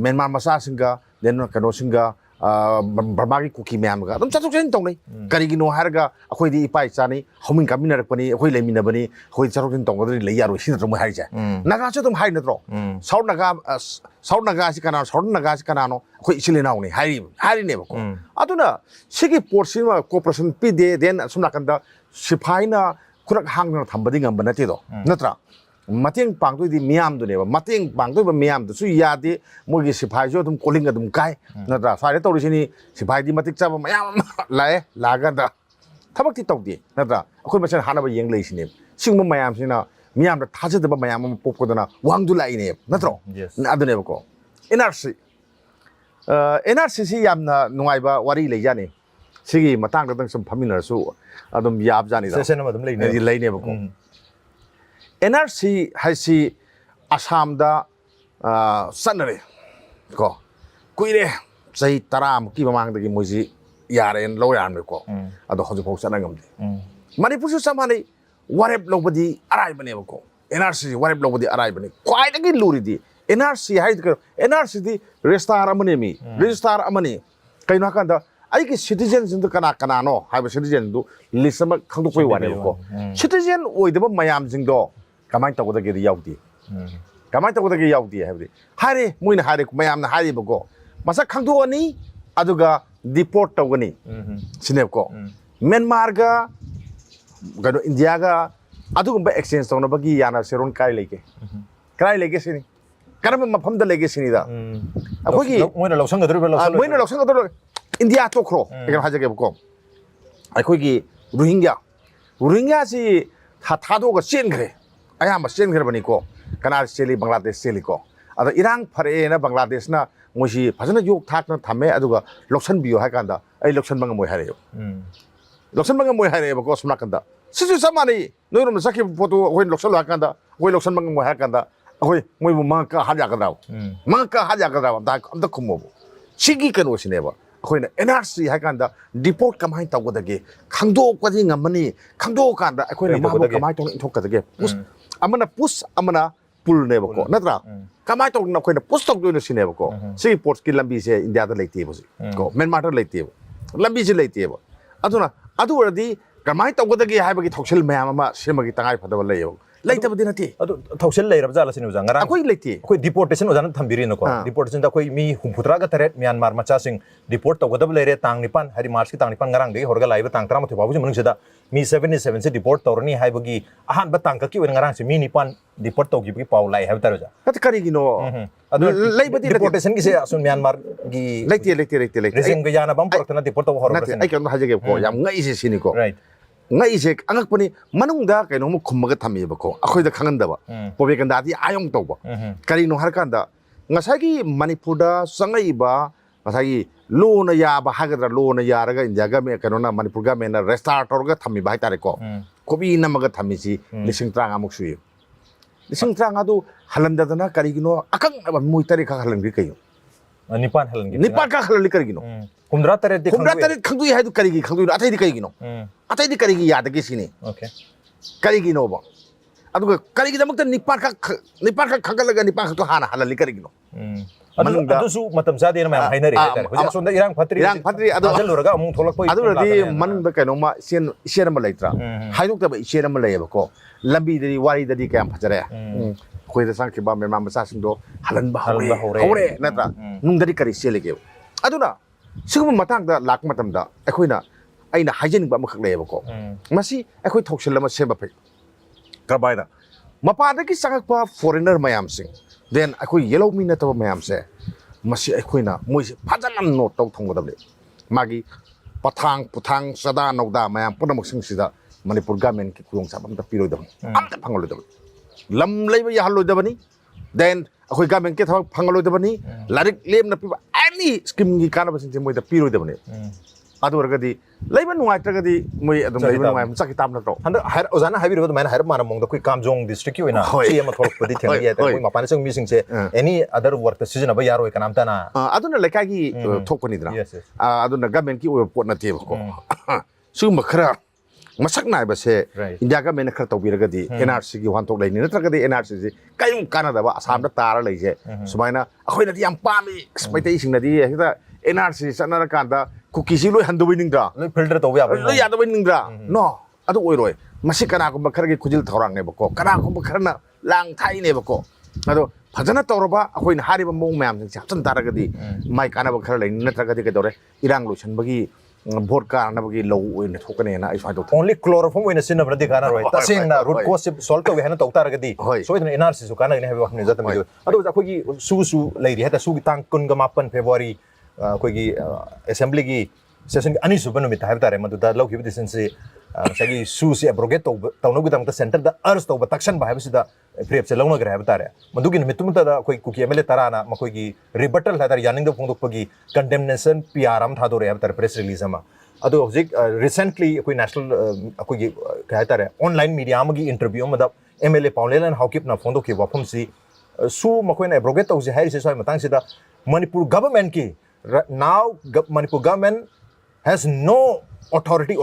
ꯃꯦꯟꯃꯥꯔ ꯃꯆꯥꯁꯤꯡꯒ ꯗꯦꯟ ꯀꯩꯅꯣꯁꯤꯡꯒ ꯕꯔꯃꯥꯒꯤ ꯀꯨꯀꯤ ꯃꯌꯥꯝꯒ ꯑꯗꯨꯝ ꯆꯠꯊꯣꯛ ꯆꯠꯁꯤꯟ ꯇꯧꯅꯩ ꯀꯔꯤꯒꯤꯅꯣ ꯍꯥꯏꯔꯒ ꯑꯩꯈꯣꯏꯗꯤ ꯏꯄꯥ ꯏꯆꯥꯅꯤ ꯍꯧꯃꯤꯟ ꯀꯥꯃꯤꯟꯅꯔꯛꯄꯅꯤ ꯑꯩꯈꯣꯏ ꯂꯩꯃꯤꯟꯅꯕꯅꯤ ꯑꯩꯈꯣꯏ ꯆꯠꯊꯣꯛ ꯆꯠꯁꯤꯟ ꯇꯧꯒꯗ꯭ꯔꯗꯤ ꯂꯩ ꯌꯥꯔꯣꯏ ꯁꯤ ꯅꯠꯇ꯭ꯔꯣ ꯃꯣꯏ ꯍꯥꯏꯔꯤꯁꯦ ꯅꯥꯒꯥꯁꯨ ꯑꯗꯨꯝ ꯍꯥꯏ ꯅꯠꯇ꯭ꯔꯣ ꯁꯥꯎꯠ ꯅꯥꯒꯥꯁꯤ ꯀꯅꯥꯅꯣ ꯁꯥꯎꯠ ꯅꯥꯒꯥꯁꯤ ꯀꯅꯥꯅꯣ ꯑꯩꯈꯣꯏ ꯏꯆꯤꯜ ꯏꯅꯥꯎꯅꯤ ꯍꯥꯏꯔꯤꯅꯦꯕꯀꯣ ꯑꯗꯨꯅ ꯁꯤꯒꯤ ꯄꯣꯠꯁꯤꯃ ꯀooperation ꯄꯤꯗꯦ ꯗꯦꯟ ꯑꯁꯣꯝ ꯅꯥꯀꯟꯗ ꯁꯤꯐꯥꯏꯅ ꯈꯨꯔꯛ ꯍꯥꯡꯗꯅ ꯊꯝꯕꯗꯤ ꯉꯝꯕ ꯅꯠꯇꯦꯗꯣ ꯅꯠꯇ꯭ꯔꯥ ꯃꯇꯦꯡ ꯄꯥꯡꯗꯣꯏꯗꯤ ꯃꯤꯌꯥꯝꯗꯨꯅꯦꯕ ꯃꯇꯦꯡ ꯄꯥꯡꯗꯣꯏꯕ ꯃꯤꯌꯥꯝꯗꯨꯁꯨ ꯌꯥꯗꯦ ꯃꯣꯏꯒꯤ ꯁꯤꯐꯥꯏꯁꯨ ꯑꯗꯨꯝ ꯀꯣꯂꯤꯡ ꯑꯗꯨꯝ ꯀꯥꯏ ꯅꯠꯇ꯭ꯔꯥ ꯁ꯭ꯋꯥꯏꯗ ꯇꯧꯔꯤꯁꯤꯅꯤ ꯁꯤꯐꯥꯏꯗꯤ ꯃꯇꯤꯛ ꯆꯥꯕ ꯃꯌꯥꯝ ꯑꯃ ꯂꯥꯛꯑꯀꯥꯟꯗ ꯊꯕꯛꯇꯤ ꯇꯧꯗꯦ ꯅꯠꯇ꯭ꯔꯥ ꯑꯩꯈꯣꯏ ꯃꯁꯦꯟ ꯍꯥꯟꯅꯕ ꯌꯦꯡ ꯂꯩꯁꯤꯅꯦꯕ ꯁꯤꯒꯨꯝꯕ ꯃꯌꯥꯝꯁꯤꯅ ꯃꯤꯌꯥꯝꯗ ꯊꯥꯖꯗꯕ ꯃꯌꯥꯝ ꯑꯃ ꯄꯣꯛꯄꯗꯅ ꯋꯥꯡꯗꯨ ꯂꯥꯛꯏꯅꯦꯕ ꯅꯠꯇ꯭ꯔꯣ ꯑꯗꯨꯅꯦꯕꯀꯣ NRCꯁꯤ ꯌꯥꯝꯅ ꯅꯨꯡꯉꯥꯏꯕ ꯋꯥꯔꯤ ꯂꯩꯖꯥꯅꯤ ꯁꯤꯒꯤ ꯃꯇꯥꯡꯗꯪ ꯁꯨꯝ ꯐꯝꯃꯤꯟꯅꯔꯁꯨ ꯑꯗꯨꯝ ꯌꯥꯕꯖꯥꯅꯤꯗ ꯁꯦꯁꯟ ꯑꯃ ꯑꯗꯨꯝ ꯂꯩꯅꯦꯕꯀꯣ NRC ꯍꯥꯏꯁꯤ ꯑꯁꯥꯝꯗ ꯆꯠꯅꯔꯦ ꯀꯣ ꯀꯨꯏꯔꯦ ꯆꯍꯤ 10ꯃꯨꯛꯀꯤ ꯃꯃꯥꯡꯗꯒꯤ ꯃꯣꯏꯁꯤ ꯌꯥꯔꯦꯅ ꯂꯧ ꯌꯥꯔꯝꯃꯦꯀꯣ ꯑꯗꯣ ꯍꯧꯖꯤꯛꯐꯥꯎ ꯆꯠꯅ ꯉꯝꯗꯦ ꯃꯅꯤꯄꯨꯔꯁꯨ ꯆꯞ ꯃꯥꯟꯅꯩ ꯋꯥꯔꯦꯞ ꯂꯧꯕꯗꯤ ꯑꯔꯥꯏꯕꯅꯦꯕꯀꯣ NRC ꯋꯥꯔꯦꯞ ꯂꯧꯕꯗꯤ ꯑꯔꯥꯏꯕꯅꯤ ꯈ꯭ꯋꯥꯏꯗꯒꯤ ꯂꯨꯔꯤꯗꯤ NRC ꯍꯥꯏꯗꯤ ꯀꯩꯅꯣ NRCꯗꯤ ꯔꯦꯖꯤꯁꯇꯥꯔ ꯑꯃꯅꯦꯃꯤ ꯔꯦꯖꯤꯁꯇꯥꯔ ꯑꯃꯅꯤ ꯀꯩꯅꯣ ꯍꯥꯏꯀꯥꯟꯗ ꯑꯩꯒꯤ ꯁꯤꯇꯤꯖꯦꯟꯁꯤꯡꯗꯨ ꯀꯅꯥꯅꯣ ꯍꯥꯏꯕ ꯁꯤꯇꯤꯖꯦꯟꯗꯨ ꯂꯤꯁ ꯑꯃ ꯈꯪꯗꯣꯛꯄꯩ ꯋꯥꯅꯦꯕꯀꯣ ꯁꯤꯇꯤꯖꯦꯟ ꯑꯣꯏꯗꯕ ꯃꯌꯥꯝꯁꯤꯡꯗꯣ ꯀꯃꯥꯏꯅ ꯇꯧꯒꯗꯒꯦꯗꯤ ꯌꯥꯎꯗꯦ ꯀꯃꯥꯏꯅ ꯇꯧꯒꯗꯒꯦ ꯌꯥꯎꯗꯦ ꯍꯥꯏꯕꯗꯤ ꯍꯥꯏꯔꯦ ꯃꯣꯏꯅ ꯍꯥꯏꯔꯦ ꯃꯌꯥꯝꯅ ꯍꯥꯏꯔꯤꯕꯀꯣ ꯃꯁꯛ ꯈꯪꯗꯣꯛꯑꯅꯤ ꯑꯗꯨꯒ ꯗꯤꯄꯣꯔꯠ ꯇꯧꯒꯅꯤ ꯁꯤꯅꯦꯕꯀꯣ ꯃꯦꯟꯃꯥꯔꯒ ꯀꯩꯅꯣ ꯏꯟꯗꯤꯌꯥꯒ ꯑꯗꯨꯒꯨꯝꯕ ꯑꯦꯛꯁꯆꯦꯟꯖ ꯇꯧꯅꯕꯒꯤ ꯌꯥꯅꯁꯦꯔꯣꯟ ꯀꯥꯏ ꯂꯩꯒꯦ ꯀꯗꯥꯏ ꯂꯩꯒꯦ ꯁꯤꯅꯤ ꯀꯔꯝꯕ ꯃꯐꯝꯗ ꯂꯩꯒꯦ ꯁꯤꯅꯤꯗ ꯑꯩꯈꯣꯏꯒꯤ ꯃꯣꯏꯅ ꯂꯧꯁꯟꯒꯗꯧꯔꯤꯕ ꯃꯣꯏꯅ ꯂꯧꯁꯟꯒꯗꯧꯔꯤꯕ ꯏꯟꯗꯤꯌꯥ ꯇꯣꯛꯈ꯭ꯔꯣ ꯀꯩꯅꯣ ꯍꯥꯏꯖꯒꯦꯕꯀꯣ ꯑꯩꯈꯣꯏꯒꯤ ꯔꯣꯍꯤꯡꯒ꯭ꯌꯥꯁꯤ ꯊꯥꯗꯣꯛꯑꯒ ꯆꯦꯟꯈ꯭ꯔꯦ ꯑꯌꯥꯝꯕ ꯆꯦꯟꯈ꯭ꯔꯕꯅꯤꯀꯣ ꯀꯅꯥ ꯆꯦꯜꯂꯤ ꯕꯪꯒ꯭ꯂꯥꯗꯦꯁ ꯆꯦꯜꯂꯤꯀꯣ ꯑꯗ ꯏꯔꯥꯡ ꯐꯔꯛꯑꯦꯅ ꯕꯪꯒ꯭ꯂꯥꯗꯦꯁꯅ ꯃꯣꯏꯁꯤ ꯐꯖꯅ ꯌꯣꯛ ꯊꯥꯛꯅ ꯊꯝꯃꯦ ꯑꯗꯨꯒ ꯂꯧꯁꯟꯕꯤꯌꯣ ꯍꯥꯏ ꯀꯥꯟꯗ ꯑꯩ ꯂꯧꯁꯟꯕ ꯉꯝꯃꯣꯏ ꯍꯥꯏꯔꯛꯑꯦꯕ ꯂꯧꯁꯟꯕ ꯉꯝꯃꯣꯏ ꯍꯥꯏꯔꯛꯑꯦꯕꯀꯣ ꯁꯣꯝ ꯅꯥꯀꯟꯗ ꯁꯤꯁꯨ ꯆꯞ ꯃꯥꯟꯅꯩ ꯅꯣꯏꯔꯣꯝꯗ ꯆꯠꯈꯤꯕ ꯄꯣꯠꯇꯨ ꯑꯩꯈꯣꯏꯅ ꯂꯧꯁꯜꯂꯨ ꯍꯥꯏ ꯀꯥꯟꯗ ꯑꯩꯈꯣꯏ ꯂꯧꯁꯟꯕ ꯉꯝꯃꯣꯏ ꯍꯥꯏ ꯀꯥꯟꯗ ꯑꯩꯈꯣꯏ ꯃꯣꯏꯕꯨ ꯃꯉꯛꯀ ꯍꯥꯠ ꯌꯥꯒꯗ꯭ꯔꯥꯕ ꯃꯉꯛꯀ ꯍꯥꯠ ꯌꯥꯒꯗ꯭ꯔꯥꯕ ꯑꯝꯇ ꯈꯨꯝꯃꯣꯕ ꯁꯤꯒꯤ ꯀꯩꯅꯣꯁꯤꯅꯦꯕ ꯑꯩꯈꯣꯏꯅ NRC ꯍꯥꯏ ꯀꯥꯟꯗ ꯗꯤꯄꯣꯔꯠ ꯀꯃꯥꯏꯅ ꯇꯧꯒꯗꯒꯦ ꯈꯪꯗꯣꯛꯄꯗꯤ ꯉꯝꯃꯅꯤ ꯈꯪꯗꯣꯛꯑꯀꯥꯟꯗ ꯑꯩꯈꯣꯏꯅ ꯃꯥꯕꯨ ꯀꯃꯥꯏꯅ ꯇꯧꯅ ꯏꯟꯊꯣꯛꯀꯗꯒꯦ ꯑꯃꯅ ꯄꯨꯁ ꯑꯃꯅ ꯄꯨꯜꯅꯦꯕꯀꯣ ꯅꯠꯇ꯭ꯔꯥ ꯀꯃꯥꯏꯅ ꯇꯧꯗꯅ ꯑꯩꯈꯣꯏꯅ ꯄꯨꯁ ꯇꯧꯗꯣꯏꯅꯣ ꯁꯤꯅꯦꯕꯀꯣ ꯁꯤꯒꯤ ꯄꯣꯠꯀꯤ ꯂꯝꯕꯤꯁꯦ ꯏꯟꯗꯤꯌꯥꯗ ꯂꯩꯇꯦꯕ ꯍꯧꯖꯤꯛ ꯀꯣ ꯃꯦꯟꯃꯥꯔꯗ ꯂꯩꯇꯦꯕ ꯂꯝꯕꯤꯁꯦ ꯂꯩꯇꯦꯕ ꯑꯗꯨꯅ ꯑꯗꯨ ꯑꯣꯏꯔꯗꯤ ꯀꯃꯥꯏꯅ ꯇꯧꯒꯗꯒꯦ ꯍꯥꯏꯕꯒꯤ ꯊꯧꯁꯤꯜ ꯃꯌꯥꯝ ꯑꯃ ꯁꯦꯝꯕꯒꯤ ꯇꯉꯥꯏ ꯐꯗꯕ ꯂꯩꯌꯦꯕ ꯂꯩꯇꯕꯗꯤ ꯅꯠꯇꯦ ꯑꯗꯨ ꯊꯧꯁꯤꯜ ꯂꯩꯔꯕ ꯖꯥꯠꯂꯁꯤꯅꯦ ꯑꯣꯖꯥ ꯉꯔꯥꯡ ꯑꯩꯈꯣꯏ ꯂꯩꯇꯦ ꯑꯩꯈꯣꯏ ꯗꯤꯄꯣꯔꯇꯦꯁꯟ ꯑꯣꯖꯥꯅ ꯊꯝꯕꯤꯔꯤꯅꯀꯣ ꯗꯤꯄꯣꯔꯇꯦꯁꯟꯗ ꯑꯩꯈꯣꯏ ꯃꯤ 38 ꯃ꯭ꯌꯥꯟꯃꯥꯔ ꯃꯆꯥꯁꯤꯡ ꯗꯤꯄꯣꯔꯠ ꯇꯧꯒꯗꯕ ꯂꯩꯔꯦ ꯇꯥꯡ 9 ꯍꯥꯏꯗꯤ ꯃꯥꯔꯆꯀꯤ ꯇꯥꯡ 9 ꯉꯔꯥꯡꯗꯒꯤ ꯍꯧꯔꯒ ꯂꯥꯛꯏꯕ ꯇꯥꯡ 11 ꯐꯥꯎꯕꯒꯤ ꯃꯅꯨꯡꯁꯤꯗ ꯃꯤ 77ꯁꯦ ꯗꯤꯄꯣꯔꯠ ꯇꯧꯔꯅꯤ ꯍꯥꯏꯕꯒꯤ ꯑꯍꯥꯟꯕ ꯇꯥꯡꯀꯛꯀꯤ ꯑꯣꯏꯅ ꯉꯔꯥꯡꯁꯦ ꯃꯤ 9 ꯗꯤꯄꯣꯔꯠ ꯇꯧꯈꯤꯕꯒꯤ ꯄꯥꯎ ꯂꯥꯛꯑꯦ ꯍꯥꯏꯕ ꯇꯥꯔꯦ ꯑꯣꯖꯥ ꯅꯠꯇꯦ ꯀꯔꯤꯒꯤꯅꯣ ꯑꯗꯨ ꯂꯩꯕꯗꯤ ꯗꯤꯄꯣꯔꯇꯦꯁꯟꯒꯤꯁꯦ ꯑꯁꯣꯝ ꯃ꯭ꯌꯥꯟꯃꯥꯔꯒꯤ ꯂꯩꯇꯦ ꯔꯦꯖꯤꯝꯒ ꯌꯥꯅꯕ ꯑꯃ ꯄꯨꯔꯛꯇꯅ ꯗꯤꯄꯣꯔꯠ ꯇꯧꯕ ꯅꯠꯇꯦ ꯍꯧꯔꯛꯄꯁꯤꯅꯦ ꯑꯩ ꯀꯩꯅꯣꯝ ꯍꯥꯏꯖꯒꯦꯕꯀꯣ ꯌꯥꯝ ꯉꯛꯏꯁꯦ ꯁꯤꯅꯤꯀꯣ ꯔꯥꯏꯠ ꯉꯛꯏꯁꯦ ꯑꯉꯛꯄꯅꯤ ꯃꯅꯨꯡꯗ ꯀꯩꯅꯣꯝꯃ ꯈꯨꯝꯃꯒ ꯊꯝꯃꯦꯕꯀꯣ ꯑꯩꯈꯣꯏꯗ ꯈꯪꯍꯟꯗꯕ ꯄ꯭ꯔꯣꯄꯦꯒꯟꯗꯥꯗꯤ ꯑꯥꯌꯧ ꯇꯧꯕ ꯀꯔꯤꯅꯣ ꯍꯥꯏꯔꯀꯥꯟꯗ ꯉꯁꯥꯏꯒꯤ ꯃꯅꯤꯄꯨꯔꯗ ꯆꯪꯉꯛꯏꯕ ꯉꯁꯥꯏꯒꯤ ꯂꯣꯅ ꯌꯥꯕ ꯍꯥꯏꯒꯗ꯭ꯔꯥ ꯂꯣꯅ ꯌꯥꯔꯒ ꯏꯟꯗꯤꯌꯥ ꯒꯃꯦꯟ ꯀꯩꯅꯣꯅ ꯃꯅꯤꯄꯨꯔ ꯒꯃꯦꯟꯅ ꯔꯦꯖꯤꯁꯇꯥꯔ ꯇꯧꯔꯒ ꯊꯝꯃꯤꯕ ꯍꯥꯏꯇꯥꯔꯦꯀꯣ ꯀꯣꯄꯤ ꯅꯝꯃꯒ ꯊꯝꯃꯤꯁꯤ 50,000ꯃꯨꯛ ꯁꯨꯏ 50,000ꯗꯨ ꯍꯜꯍꯟꯗꯗꯅ ꯀꯔꯤꯒꯤꯅꯣ ꯑꯀꯛꯅꯕ ꯃꯣꯏ 3 ꯈꯛ ꯍꯜꯍꯟꯈ꯭ꯔꯤ ꯀꯩꯅꯣ Nipan halan Nipan ka halali karigino. Humdra taret di Humdra taret khangdui hai du karigi khangdui atai di karigino. Atai di karigi yada ke sini. Okay. Karigino ba. Aduga karigi damakta nipan ka khangalaga nipan ka to hana halali karigino. Adu su matam zade na mayam hainari haitare. Hoja sonda irang phatri adu ajalluraga amung tholakpoi. Adu radi manungda kainoma sen ama leitra. Haiduk taba sen ama leyeba ko. Lambi dadi wari dadi kayam phajare. Khoida sang khiba me mam sa sing do halan ba hore natra nung dadi kari selege. Aduna sigum matang da lak matam da ekhoina aina hajen ba makhak leyeba ko. Masi ekhoi thoksil lama semba phai. Karbaida mapa da ki sangak pa foreigner mayam sing. Then ekhoi yellow mina taba mayam se. Masi ekhoina moi se phajan note taw thong badable. Magi puthang sada nokda mayam punamak sing sida Manipur government ki kurung sabam ta piro dam. Am ta phangalo dam. Lam leiba ya hallo dabani. Then ekhoi government ke thak phangalo dabani. Larik lem na piba any scheme gi kana basing moi ta piro dabani. Adu wargadi leiba nuai tragadi moi adum leiba nuai machaki tam na to. Handa har ozana habiro da mana har mana mong da koi kamjong district ki oina chi ama tholak padi theng ya ta koi mapane sang mi sing se any other work ta season ba yaro kanam ta na aduna lekai gi thokoni dra aduna government ki o pot na te ko sum khara masak nai ba se India government khara tawbiragadi NRC gi wantok leini natragadi NRC ji kayum kanada ba asam da tara leije sumaina akhoina di yam pami expectation na di hita NRC sanara kanda kukisi loi handu winingdra loi filter to ya loi ya winingdra no adu oiroi masi kana ko bakar gi khujil thorang ne bako kana ko bakharna lang thai ne bako ado phajana tawraba akhoina hariba mong mayam sing chaptan taragadi mai kana bakhar leini natragadi ke dore irang loisan bagi vote ka na bagi low oina thokane na ai fa do only chloroform oina sin na kana roi ta sing na root cause solve to hena to taragadi so ina NRC su kana ne habi wakne jata me ado akoi gi su leiri heta su gi tang kun ga mapan February koi gi assembly gi session ani su banu mit habi tare madu da low gi decision se sagi su si abrogate to no gi ta center da ars to takshan ba habi sida prep se lawna gra habi tare madu gi mitum ta da koi kuki MLA tarana ma koi gi rebuttal ha tar yaning da phong pagi condemnation PRM tha do re habi tare press release ma ado object recently koi national koi gi ka tare online media ma gi interview ma da MLA Paulelan Hawkip na phong do ki wafum si su ma koi na abrogate to se hairi se soi matang sida Manipur government ki now Manipur government has no authority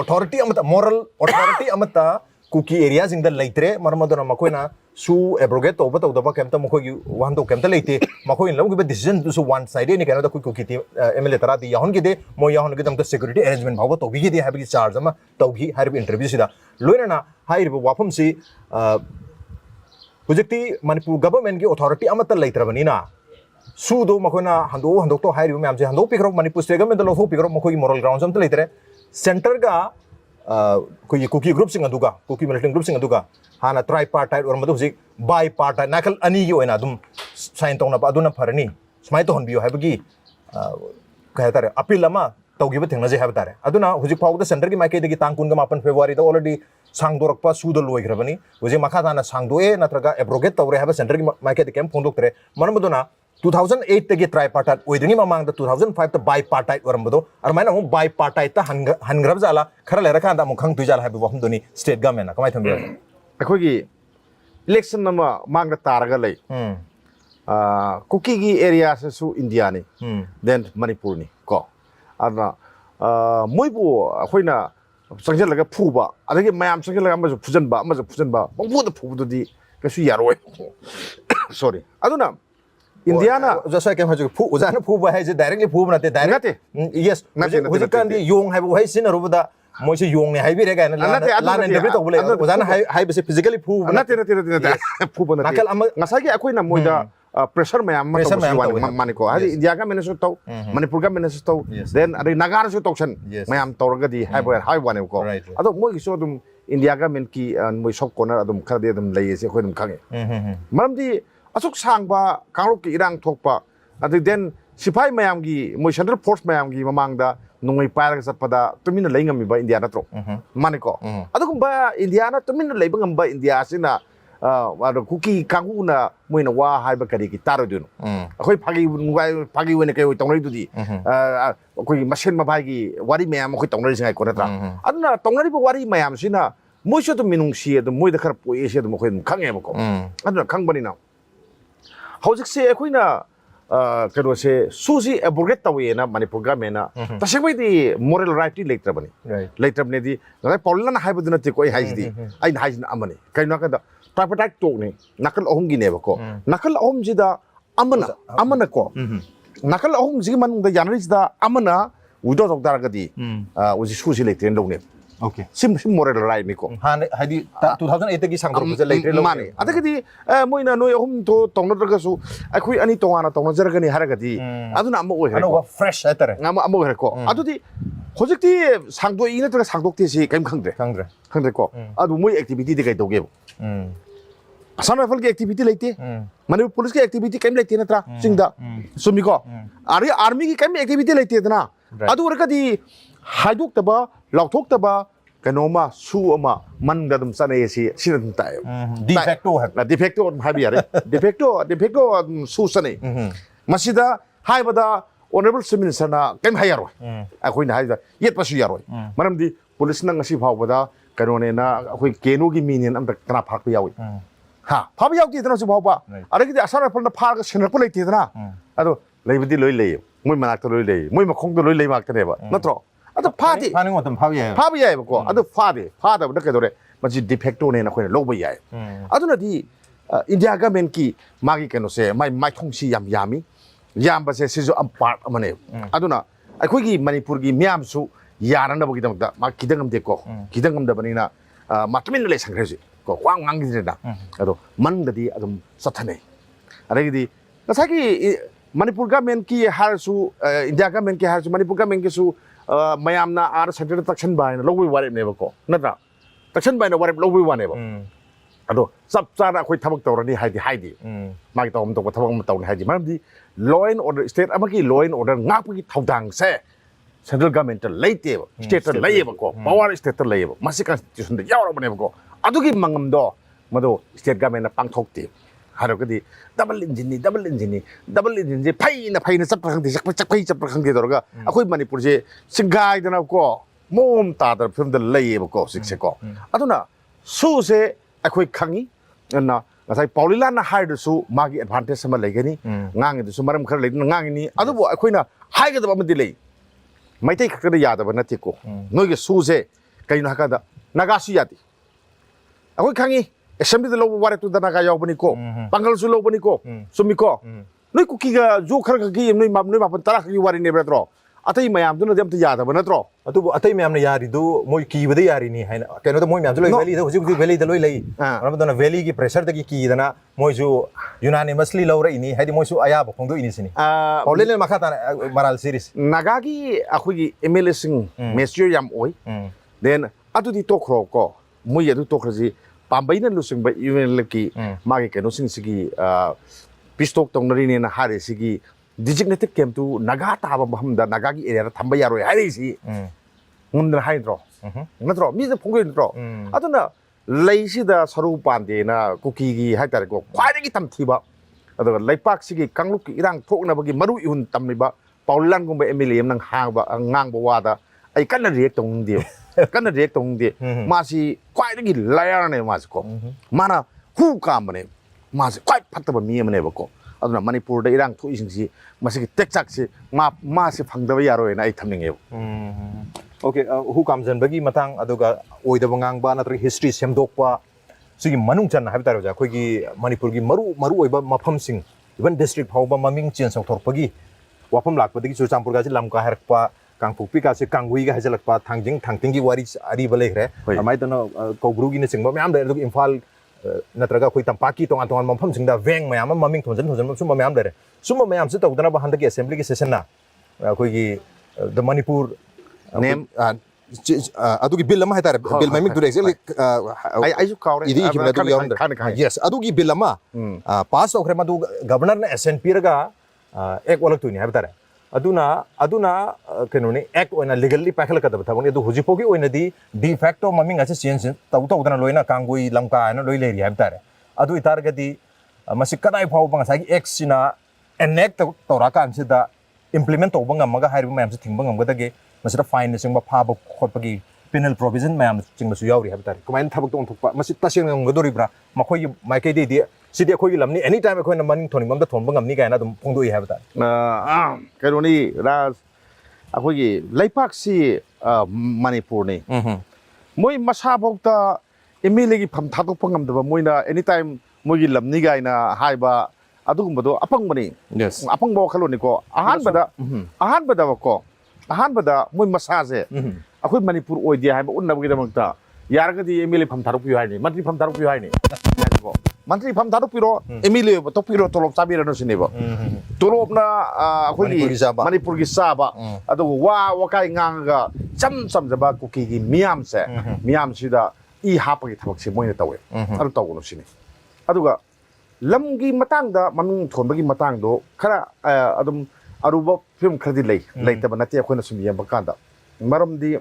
amata moral authority amata kuki areas in the laitre marmadona makoina su abrogate to bata udaba kemta makoi wan to kemta leite makoi lam gi decision to one side ni kana da kuki ti MLA tara di yahon gi de mo yahon gi dam the security arrangement bhawa to gi de have gi charge ama to gi harib interview sida loina na hair wafam si projecti Manipur government gi authority amata laitre bani na su do makoina hando to hair me amje hando pikro Manipur state government lo ho pikro makoi moral grounds am to laitre center ga koi kuki group sing aduga kuki militant group sing aduga hana tripartite or madu hujik bipartite nakal ani gi oina dum sign tongna ba aduna pharani smai to honbiyo habagi ka tare appeal ama tawgi ba thengna je hab tare aduna hujik phaw da center gi maike de gi tangkun ga 8 February da already sangdorak pa su do loi grabani hujik makha dana sangdoe natraga abrogate tawre hab center gi maike de kem phondok tare manamuduna 2008 tagi tripartite oidringi mamang da 2005 ta bipartite warambado armaina mu bipartite ta hangrab jala khara lera kan da mu khang tuijal habi wahum doni state government na kamai thambi akoi gi election nama mang da taraga lei kuki gi area su India ni then Manipur ni ko ana moibu akhoina sangjal laga phuba adagi mayam sangjal laga ma phujan ba bangbu da phubu di kasu yaroi sorry aduna Indiana just like haju phu uzana phu ba hai je directly phu banate direct yes hujik kan di yong hai hai sin ru da moi se yong ne hai bi re ga na la na interview to bole uzana hai be physically phu nate phu banate nakal ngasai gi akoi na moi da pressure mayam maniko hai India ga mena so to Manipur ga mena so to then adi nagar so to san mayam tawraga di hai wane ko ado moi gi so dum India ga men ki moi sok corner adum khar de dum lai se akoi dum khange maram di asuk sangba kanglok ki irang thokpa adu den sipai mayam gi moi central force mayam gi mamangda nungai pairaga satpada tumina leingami ba India na tro maniko adu ba India na tumina leibangam ba India sina adu kuki kanguna moina wa haiba kari ki taro dun akoi phagi wene kai tongnai du di akoi masen ma bai gi wari mayam akoi tongnai singai ko natra aduna tongnai ba wari mayam sina moi so to minung si adu moi da khar poi se adu moi khange ba ko aduna khangbani na hojik se akoina ꯀꯩꯅꯣꯁꯦ sushi ꯑꯦꯕꯣꯔꯒꯦꯠ ꯇꯧꯋꯦꯅ Manipur ꯒꯃꯦꯟꯅ ꯇꯁꯦꯡꯕꯩꯗꯤ moral ꯔꯥꯏꯠꯇꯤ ꯂꯩꯇ꯭ꯔꯕꯅꯤ ꯂꯩꯇ꯭ꯔꯕꯅꯦꯗꯤ ꯉꯁꯥꯏ ꯄꯥꯎꯂꯤꯅꯥꯅ ꯍꯥꯏꯕꯗꯨ ꯅꯠꯇꯦꯀꯣ ꯑꯩ ꯍꯥꯏꯁꯤꯗꯤ ꯑꯩꯅ ꯍꯥꯏꯁꯤꯅ ꯑꯃꯅꯤ ꯀꯩꯅꯣ ꯍꯥꯏꯀꯥꯟꯗ ꯇ꯭ꯔꯥꯏꯄꯔꯇꯥꯏꯠ ꯇꯣꯛꯅꯤ ꯅꯥꯀꯜ ꯑꯍꯨꯝꯒꯤꯅꯦꯕꯀꯣ ꯅꯥꯀꯜ ꯑꯍꯨꯝꯁꯤꯗ ꯑꯃꯅꯀꯣ ꯅꯥꯀꯜ ꯑꯍꯨꯝꯁꯤꯒꯤ ꯃꯅꯨꯡꯗ ꯌꯥꯅꯔꯤꯁꯤꯗ ꯑꯃꯅ ꯋꯤꯗ꯭ꯔꯣ ꯇꯧ ꯇꯥꯔꯒꯗꯤ ꯍꯧꯖꯤꯛ sushi ꯂꯩꯇ꯭ꯔꯦꯅ ꯂꯧꯅꯦꯕ Okay. sim moral right niko hadi 2008 gi sangdor leitre lo mani adagadi moina noi ahum to tongnadragasu akhui ani tongana tongnajaragani haragadi aduna amma oi ano fresh atare amma oi ko adudi hojikti sangdo ina tra sangdokte si kaim khangdre ko adu moi activity de kai doge asana rifle ki activity leite manipur police ki activity kaim leite natra singda sumi ko ari army ki kaim activity leite dana adu uragadi haiduk taba lauthok taba kanoma su ama man gadum sanai si sinan tai de facto habi yare de facto su sanai masida haibada honorable chief minister na kaim hayaro akoi na haida yet pasu yaro maramdi police na ngasi phawbada kanone na akoi kenu gi minion am kana phak pa yawi ha phab yaw ki dana su phawba aragi di asara phal na phar senak pa leite dana ado leibadi loi lei moi manak to loi lei moi makhong to loi lei mak tane ba natro ado phadi phani ngotam phab yai ko ado phada da ka dore maji de facto ne na khoi lo ba yai aduna di india government ki magi keno se mai thong si yami yam ba se sijo am part amane aduna akhoi gi manipur gi myam su yarana ba gi dam da ma kidangam de ko kidangam da bani na matmin le sangre ko kwang mang gi da ado man da di adum sathane aragi di nasaki manipur government ki harsu india government ki harsu manipur government ki su mayamna ar center takshan baina logwi warep ne ko natra takshan baina warep logwi wane ba ado sab chara khoi thabak tawrani haidi magi tawm to thabak ma tawni haidi maramdi law and order state amaki law and order ngapki thaudang se central government leite state leiba ko power state leiba masi constitution da yawrabane ko adugi mangam do mado state government na pangthokti haragadi double engine je phaina chap khangti chap khangti dorga akhoi manipur je singai dana ko mom ta da film da leiba ko sikse ko aduna su se akhoi khangi na ngasai paulila na hide su magi advantage sama legani ngang du su maram khar le ngang ni adubo akhoi na haige da amadi lei maitai khakda yada ba nati ko noi ge su se kaino hakada nagasu yadi akhoi khangi assembly da lobo ware tu da naga yaw bani ko pangal su lobo bani ko sumi ko noi ku ki ga jo khar ga gi noi ma pan tara gi wari ne bretro atai mayam du na dem ta yada ba natro atu atai mayam na yari du moi ki bada yari ni haina keno da moi mayam loi valley da huji valley da loi lei ramdana valley gi pressure da ki dana moi ju unanimously lawra ini haidi moi su aya ba khongdo ini sini paulele makata maral series naga gi akhoi gi mla sing mesure yam oi then atu di tokro ko moi adu tokraji pambaina lusing ba even ki magi keno sing sigi pistok tongnari ne na hare sigi designated camp to naga ta ba hamda naga gi area thamba yaroi hare si ngundra haidro natro mi da phongoi natro aduna leisi da saru pande na kuki gi haitare ko khwai gi tam thiba adaga leipak sigi kangluk ki irang thokna bagi maru ihun tamliba paulan gumba mla nang hangba ngang ba wada ai kana react tong dio kana react tong di masi kwai gi layar ne mas ko mana hu kam ne masi kwai phattaba mi amne ba ko aduna manipur da irang thu ising si masi ki tekchak si ma si phangdaba yaroi na ai thamninge okay hu kam jan bagi matang aduga oida bangang ba natri history semdok pa sigi manung chan habi taro ja khoi gi manipur gi maru oiba mafam sing even district phauba maming chen sang thor pagi wafam lakpa digi chuchampur ga ji lamka herkpa kangpukpi ka se kangui ga hajalakpa thangting gi wari ari bale hre amai tono kogru gi ne singba myam da dug imphal natraga khoi tampaki tongan mampham singda veng mayam maming thonjan sum mayam dare sum mayam se tawdana ba handaki assembly gi session na khoi gi the manipur name adugi bill ama haitare bill maming du exactly ai su kaure idi ki du yawn yes adugi bill ama pass okre madu governor na snp raga ek walak tu ni haitare aduna kenoni act oina legally pakhal ka da thaboni adu hujipogi oina di de facto maming ase change taw dana loina kangui lamka na loi leri haitare adu itarga di masi kadai phau bang sagi act sina enact tora kan sida implement to bang amaga haibu mayam se thingba ngamga dage masida fine singba phaba khotpagi penal provision mayam chingba su yauri habtar kumain thabak tong thukpa masi taseng ngodoribra makhoi maikei de sidi akhoi lamni anytime akhoi na maning thoni mamda thomba ngamni kaina dum phongdoi habtar kaironi ras akhoi laipak si Manipur ni moi masa bokta emile gi pham thadok pangam da moina anytime moi gi lamni gaina haiba adugumado apang bani yes apang bo khaloni ko ahan bada moi masaje akhoi Manipur oi dia haiba unna gi damangta yaragadi emile pham tharuk pi haini mantri pham tharuk pi haini ko mantri pham tharuk piro emile to piro tolop sabira no sinebo tolop na akhoi Manipur gi saba adu wa kai nganga cham jaba kuki gi miam sida I hapagi thabak se moina tawe adu tawno sini aduga lamgi matangda maming thonbagi matangdo khara adum aruba film khadi lei taba nati akhona sum yam bakanda maramdi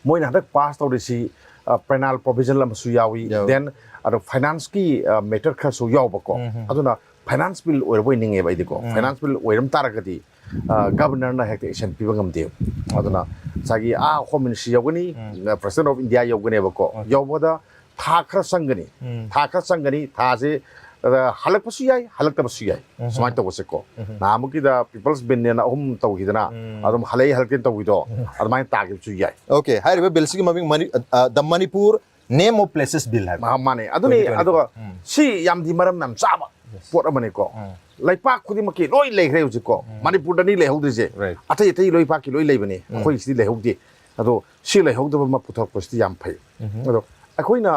moina hadak pass tawrisi penal provision lam su yawi then adu finance ki matter kha su yaw bako aduna finance bill oirboy ninge bai diko finance bill oiram taragadi governor na hekte action pibangam de aduna sagi home ministry yogani president of India yogani bako yawada thakra sangani thaje halakpasu yai halaktabasu yai samai to ko namuki da people's bin na tawhidana adum halai halkin tawhido admai tagi su yai okay hai rebe bill sigi mabing the Manipur name of places bill hai mane aduni aduga si yam di maram nam chaba pot amane ko laipak khudi maki loi lekhre uji ko Manipur dani lehogdise atai loi pak loi leibani khoi si lehogdi ado si lehogdaba ma puthok posti yam phai ado akoina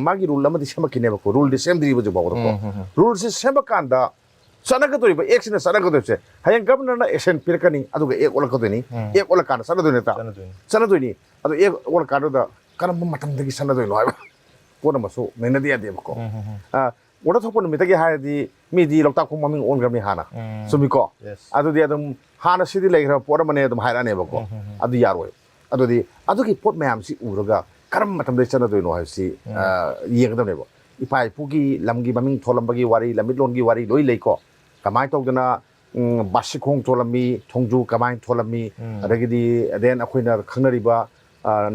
magi rule amadi semakine ba ko rule de sem diri bu ba ko rule se semakanda sanaga tori ba action sanaga do se hayang governor na action pirkani adu ek ola ko ni ek ola kan sanadu ne ta sanadu ni adu ek ola kan da karam matam dagi sanadu no ba pona maso nena dia de ko oda thopon mi tagi ha di mi di lokta ko maming on gami hana sumi ko adu di adum hana sidi legra pora mane adum haira ne ba ko adu yaroi adu di adu ki pot mayam si uraga karam matam de sanadu no ha si yegdam ne ba ipai pugi lamgi maming tholam bagi wari lamit lon gi wari loi lei ko kamai tok dana basikhong tholami thongju kamai tholami adagi di den akhoina khangnari ba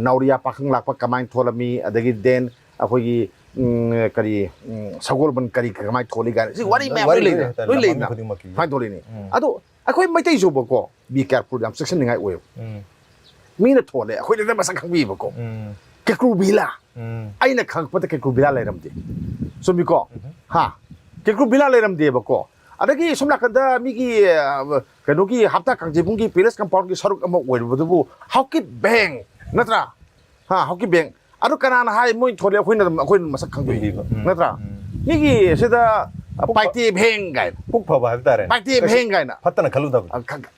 nauriya pakhang lakpa kamai tholami adagi den akhogi kari sagol ban kari kamai tholi ga si wari me loi lei na fine tholi ni ado akhoi maitai jo ba ko be careful am section ningai oil mi na thole akhoi da masak khangbi ba ko ke kru bila aina khang pata ke kru bila lairam de so mi ko ha ke kru bila lairam de ba ko adagi somla kada mi ki kanu ki hapta kangjibung ki palace compound ki saruk am oil bu hawkit bang natra ha hawkit bang adu kanana hai moi thole akhoi masak khangbi natra mi ki sida paiti bheng gai puk phaba habtare paiti bheng gai na fatana khalu da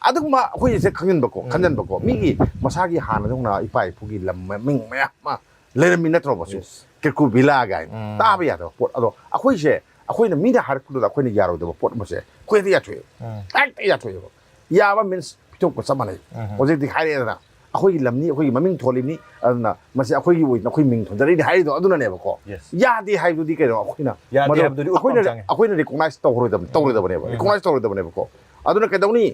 adu ma akhoi se khangin bako khanjan bako mi ki masagi hana jongna ipai phugi lam ming ma lermi natro basu ke ku bila gai ta ba ya do pot ado akhoi se akhoi na mi da har ku da akhoi ni yaro do pot ma se khoi di ya thwe tak ya thwe ya ba means pitok ko samalai oje di khai na akhoi lamni akhoi maming tholini aduna masi akhoi gi woina akhoi ming thonjari di hai do aduna ne ba ko ya di hai du di ke do akhoi na ya di abdu di akhoi na recognize to horo da ne ba recognize to horo da ne ba ko aduna ke dawni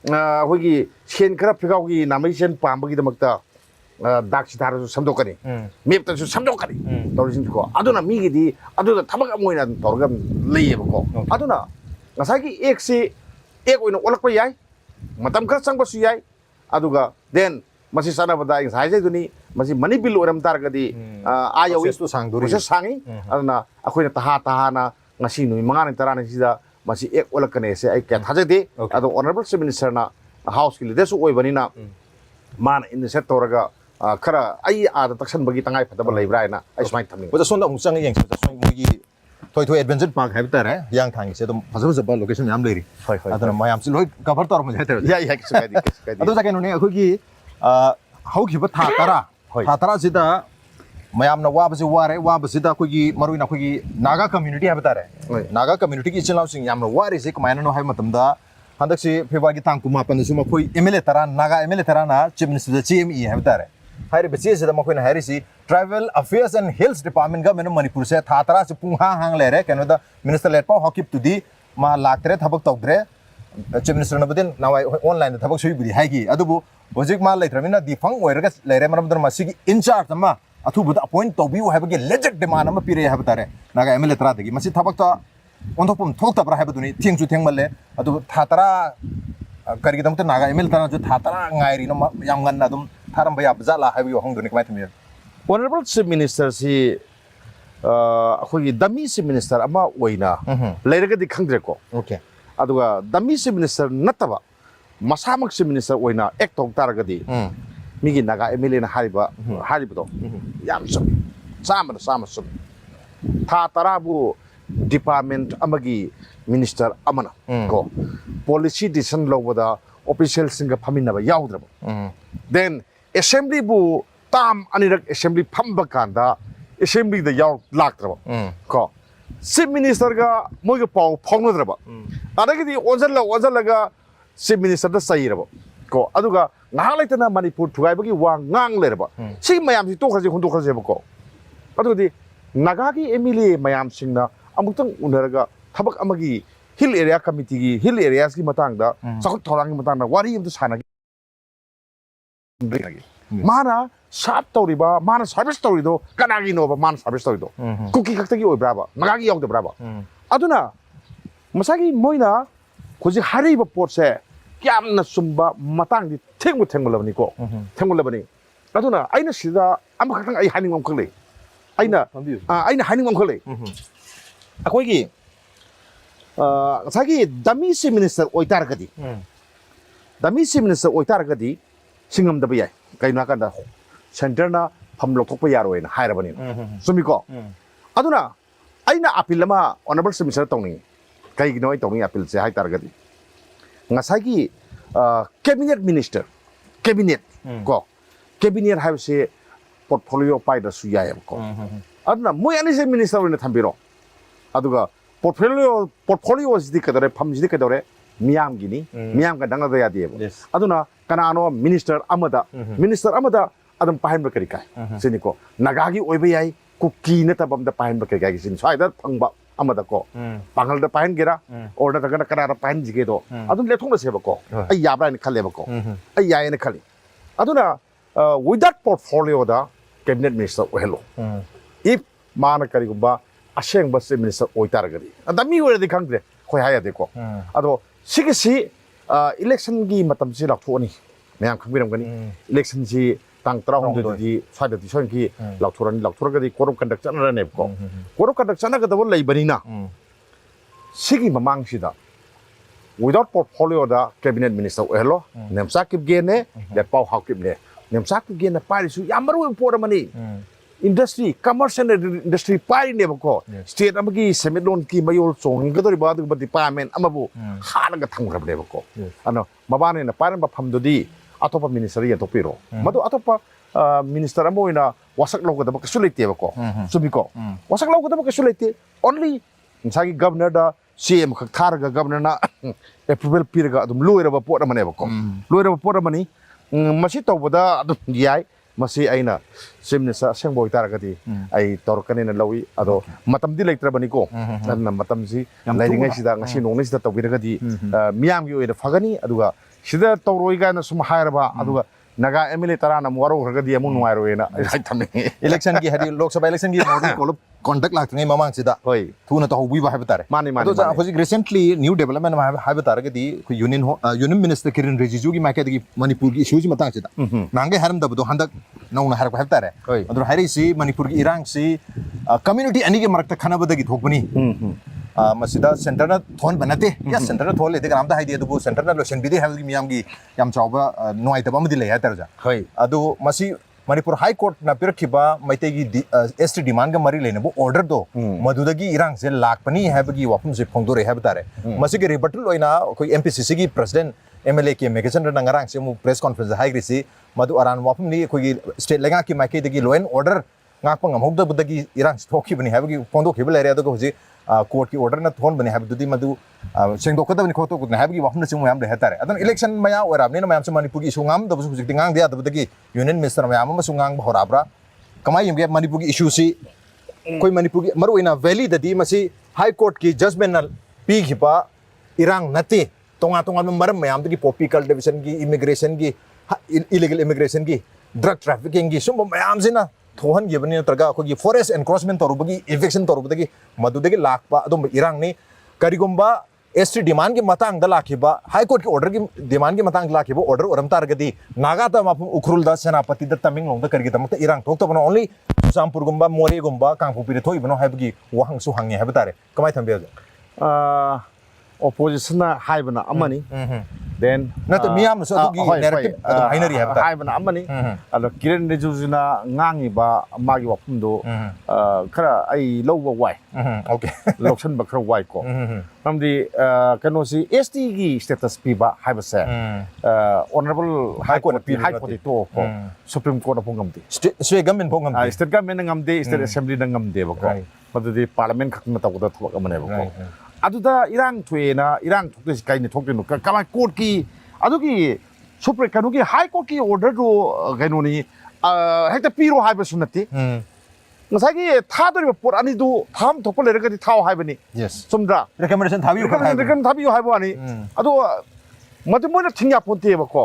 akhoi gi sen khara phigau gi namai sen pam gi damakta dak si thar samdokani map ta samdokani tawjin ko aduna mi gi di aduna thabak amoina torga lei ba ko aduna ngasai gi ek se ek oina olak pa yai matam khar sang ba su yai aduga then masi sana bada sai sai duni masi manibil oram targadi ayawi to sang duri process sangi aduna akhoi na taha na ngasi nui manga ni tarana sida masi ek olakane se ai ka thajade adu honorable chief minister na house ki leader su oi bani na man in the set toraga khara ai ada taksan bagi tangai phata ba leibra na ai smai thaming boda sonda musang yang sa soi mugi thoi adventure park habtare yang thang se dum phajab jaba location yam leiri adana mayam si loi cover tor ma jate ya kisadi adu sa kenu ne akhogi haukiba tha tara sida mayam na wabasi ware sida akhogi maruina akhogi naga community habtare naga community ki chilau sing yam na ware se kamaina no hai matamda handak se February tang kuma pan suma khoi MLA tara naga MLA tara na chief minister CME habtare haire beche se da makoi na hairi si travel affairs and health department ga menu Manipur se tha tara se pung hang lere kenu da minister let pa hokip tudi ma laktre thabak tawdre Chief Minister na budin nawai online thabak sui budi haigi adubu hojik ma leitramina difang oiraga leire maramdar masigi in charge ama athu bud appoint to biu habage legit demand ama pire habtare naga MLA tra degi masi thabak ta onthopum thokta pra habaduni thingchu thengmalle adu thatara karigi damta naga MLA tra ju thatara ngairi no yam ganna dum tharam baya bjala habi hongduni kamai thmi Honorable Chief Minister si akhoi dummy Chief Minister ama oina leiraga di khangdre ko okay aduga dummy Chief Minister nataba masamak Chief Minister oina ek tong taragadi migi naga MLA na hariba yam sum sama sum tha tarabu department amagi minister amana ko policy decision lowada official singa phaminaba yaudraba then assembly bu tam anirak assembly phamba kanda assembly da yaw laktraba ko Chief Minister ga moiga pau phongnadraba adagidi onjalaga Chief Minister da sairaba ko aduga ngalaitana Manipur thugaibagi wa ngang leraba si mayam si tokhaje hundokhaje ba ko adugidi nagagi MLA mayam singna amutang unaraga thabak amagi hill area committee gi hill areas gi matangda sakut thorang gi matangda wari am sanagi mana sharp toriba mana service torido kanagi no ba mana service torido cookie kaktagi oi braba nagagi yog de braba aduna masagi moina khoji hariba potse kyamna sumba matang di thengmulabani ko thengmulabani aduna aina sida amakhtang ai haningom khle aina haningom khle akoigi sagi dummy Chief Minister oitargadi dummy Chief Minister oitargadi singam da bayai kaina kanda center na phamlo thokpa yaroina hairabani sumiko aduna aina appeal ma honorable Chief Minister tongni kai ginoi tongni appeal se hai targadi ngasagi cabinet minister cabinet ko cabinet have se portfolio pai da su yai ko aduna moi ani se minister ne thambiro aduga portfolio is dikadare pham is dikadare miyam gini miyam ka dangna da yadi aduna kanano minister amada adam pahen bakari kai siniko nagagi oiba yai kuki na tabam da pahen bakari kai sin sai da phangba amada ko pangal da pahen gira or da kana kana pahen jige do adun le thong da seba ko ai yabra ni khalle ba ko ai yai ni khali aduna with that portfolio da cabinet minister ohelo if mana kari gumba aseng ba Chief Minister oitargari adami ore de khangre khoi haya de ko ado sigisi election gi matam si lakthoni mayam khangbiram gani election si tang trahong di side di son ki lakthuragadi korup conduct chana ne ko korup conduct chana ga do lei bani na sigi mamang sida without portfolio da cabinet minister ohelo nemsa kip ge ne de pau hau kip ne nemsa kip ge na pari su yamaru por mani industry commercial industry pari ne ko state amagi semedon ki mayol song ga dori ba du department amabu hana ga thangrab ne ko ano mabane na paran ba pham do di atopa ministry ya topiro madu atopa minister amoina wasak logo da ba kasulite ba ko subi ko wasak logo da ba kasulite only insagi governor da CM khak thar ga governor na approval pirga adum loira ba pot amane ba ko loira ba pot amani masi tawbada adum yai masi aina Chief Minister sengboy taragati ai torkani na lawi ado matam di lektrabani ko na matam si lairingai sida ngasi nongni sida tawbiragadi miyam gi oida fagani aduga sida tawroi ga na sum hairaba aduga naga MLA tarana waro ragadi amu nuairoi na ai thamni election gi hadi lok sabha election gi modi ko contact lak ngai mamang sida hoi thuna to hobi ba habitare mani to hoji recently new development ma habitare gadi union minister Kiran Rijiju gi ma ka gi Manipur gi issues matang sida nangai haram da bu handak nauna har ko habitare adro hari si Manipur gi irang si community ani gi marakta khana badagi thokbani masida center na thon banate ya center na thol le de gram da haidi adu center na lotion bidi hal gi miyam gi yam chawba noi ta bamdi le ya tarja hoi adu masi Manipur High Court na pirkhiba maitegi ST demand ga mari lene bo order do madudagi irang se lakpani habagi wapum se phongdore habtare masigi rebuttal oina koi MPCC gi president MLA ke megachan na ngarang se mu press conference high grisi madu aran wapum ni koi state lenga ki maike degi law and order ngakpang amhogda budagi irang stokhi bani habagi phongdo khibel area do hoji court ki order na thon bani habdudi madu sengdo kodabni khoto kudna habagi wapum se mu yam de hetare adan election maya oram ni na mayam se Manipur gi sungam da busu tingang dia budagi union minister mayam ma sungang bahorabra kamai yam ge Manipur gi issue si koi Manipur gi maru ina valley da di masi high court ki judgment na pi khipa irang nate tonga tonga maram mayam ki poppy cultivation ki immigration ki illegal immigration ki drug trafficking ki sum mayam sina thohan gibani targa ko forest encroachment torubagi eviction torubagi madudagi lakpa adum irang ni karigomba ST demand की Matang दलाखिबा high court की order की demand की Matang दलाखिबा order Oram तारगदी Naga तम उखरुल दा सेनापति the तमिंग long the करगी तमत इरांग थोक तबनो only Sampur गुम्बा मोरे गुम्बा कांगपु पिरे थोइ बनो हाइबगी वहांग सु हांगे हाइब तारे कमाय थंबे opposition haibana amani then nat miyam so gi narrative hainari haib ta haibana amani alo kiren rejuzina ngangi ba magi wapumdo khara ai lowa wai okay loksan ba khara wai ko namdi kano si ST gi status pi ba haiba se honorable high court to ko supreme court apongam ti state government pongam ti state government ngamde state assembly ngamde ba ko madudi parliament khakna tawda thok amane ba ko aduda irang thuena irang thokte kaini thokte no kama court ki adugi supreme kanu ki high court ki order ro kaino ni hekta piro haiba sunati ngasagi thadori por ani du tham thokpa lere gadi thaw haibani yes sumdra recommendation thabiyo haibo ani adu madu moina thingya ponte ba ko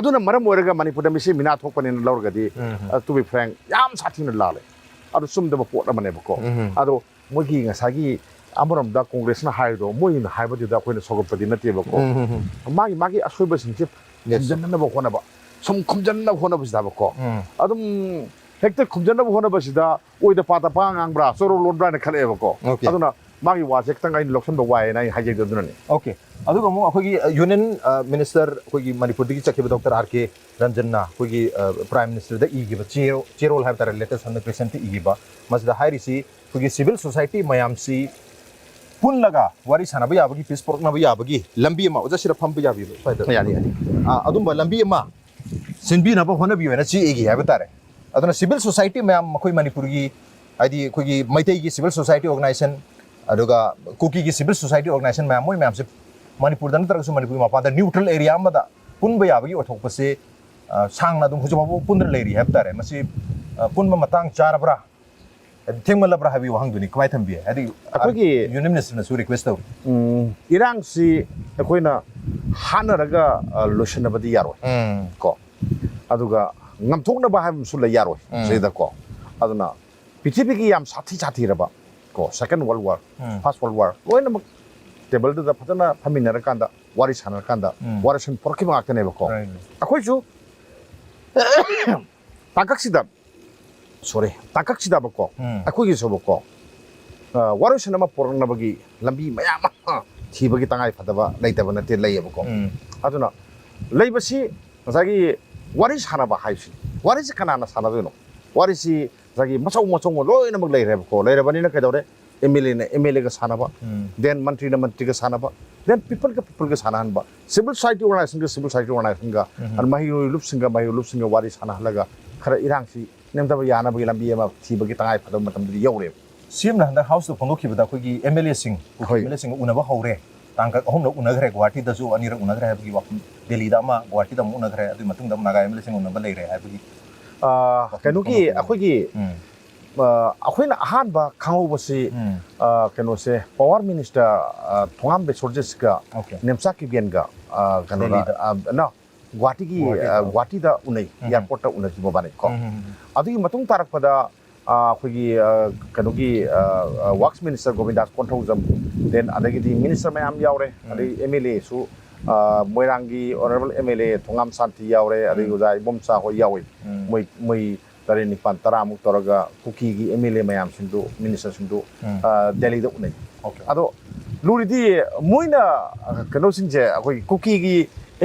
aduna maram oraga manipur da misi mina thokpani na lorgadi to be frank yam sathina lale adu sumda ba pot amane ba ko adu mogi ngasagi amoram da congress na hairo moi na haiba da koina sogopadi na te ba ko magi asoiba singche janna na ba khona ba som khumjan na khona ba da ba ko adum hekta khumjan na khona ba sida oi da pata pa ngang bra soro lodra na khale ba ko aduna magi wa jek tang ai lokson ba wai na haje da dunani okay aduga mo akogi union minister akogi manipur digi chakhe dr rk ranjan na akogi prime minister da igi ba chero have tar latest on the present igi ba masda hairi si akogi civil society mayam si pun laga wari sana ba yabagi peace pork na ba yabagi lambi ma oja sira pham ba yabi yani adum ba lambi ma sinbi na ba hona bi na chi igi have tare aduna civil society mayam akhoi manipur gi adi akogi maitai gi civil society organization aduga kuki gi civil society organization mayam moi mayam se manipur dan tar su manipur ma pa da neutral area ma da pun ba yabagi othok pa se sang na dum hujo ba pun leri have tare masi pun ma matang char bra thingmala bra habi wahang duni kwai thambi adi akogi union minister na su request taw irang si akoina hanaraga lotion badi yaro ko aduga ngamthokna ba ham su la yaro seida ko aduna ptv gi yam sathi raba ko second world war first world war loina table da phatana phamina ra kanda wari sana kanda wari san porki ma akane ba ko akoi ju takaksida sorry takaksida ba ko akoi gi so ba ko wari sana ma porna bagi lambi mayam thi bagi tangai phadaba laitaba na te lai ba ko aduna laibasi sagi wari sana ba haisi wari si kana na sana do no wari si sagi masau loina mag lai re ba ko lai re bani na kai dore MLA ka sana ba then mantri ka sana ba then people ka sana ba civil society organization ga an mahi lup singa wari sana laga khara irang si nemta ba yana ba lambi ma thi ba ki tangai phadam matam di yore sim na handa house to phono ki bada ko gi MLA sing una ba hore tangka hom lo una gre guwahati da su ani ra una gre ba gi wa delhi da ma guwahati da una gre adu matung da naga MLA sing una ba lai re ha ba gi kanu ki akhoi gi akhoi na ahan ba khangau ba si kanu se power minister thongam be sorjes ka nemsa ki gen ga kanu na guwahati da unai airport ta unai ba bane ko adu matung tarak pada akhoi gi kanu ki works minister govindas konthojam then adagi di minister mayam yaure adi MLA su moirangi honorable MLA thongam santi yaure adi ujai bomsa ho yawi moi tare nipan taramu toraga kuki gi MLA mayam sindu minister sindu Delhi da unai ado luri di moina kano sinje akoi kuki gi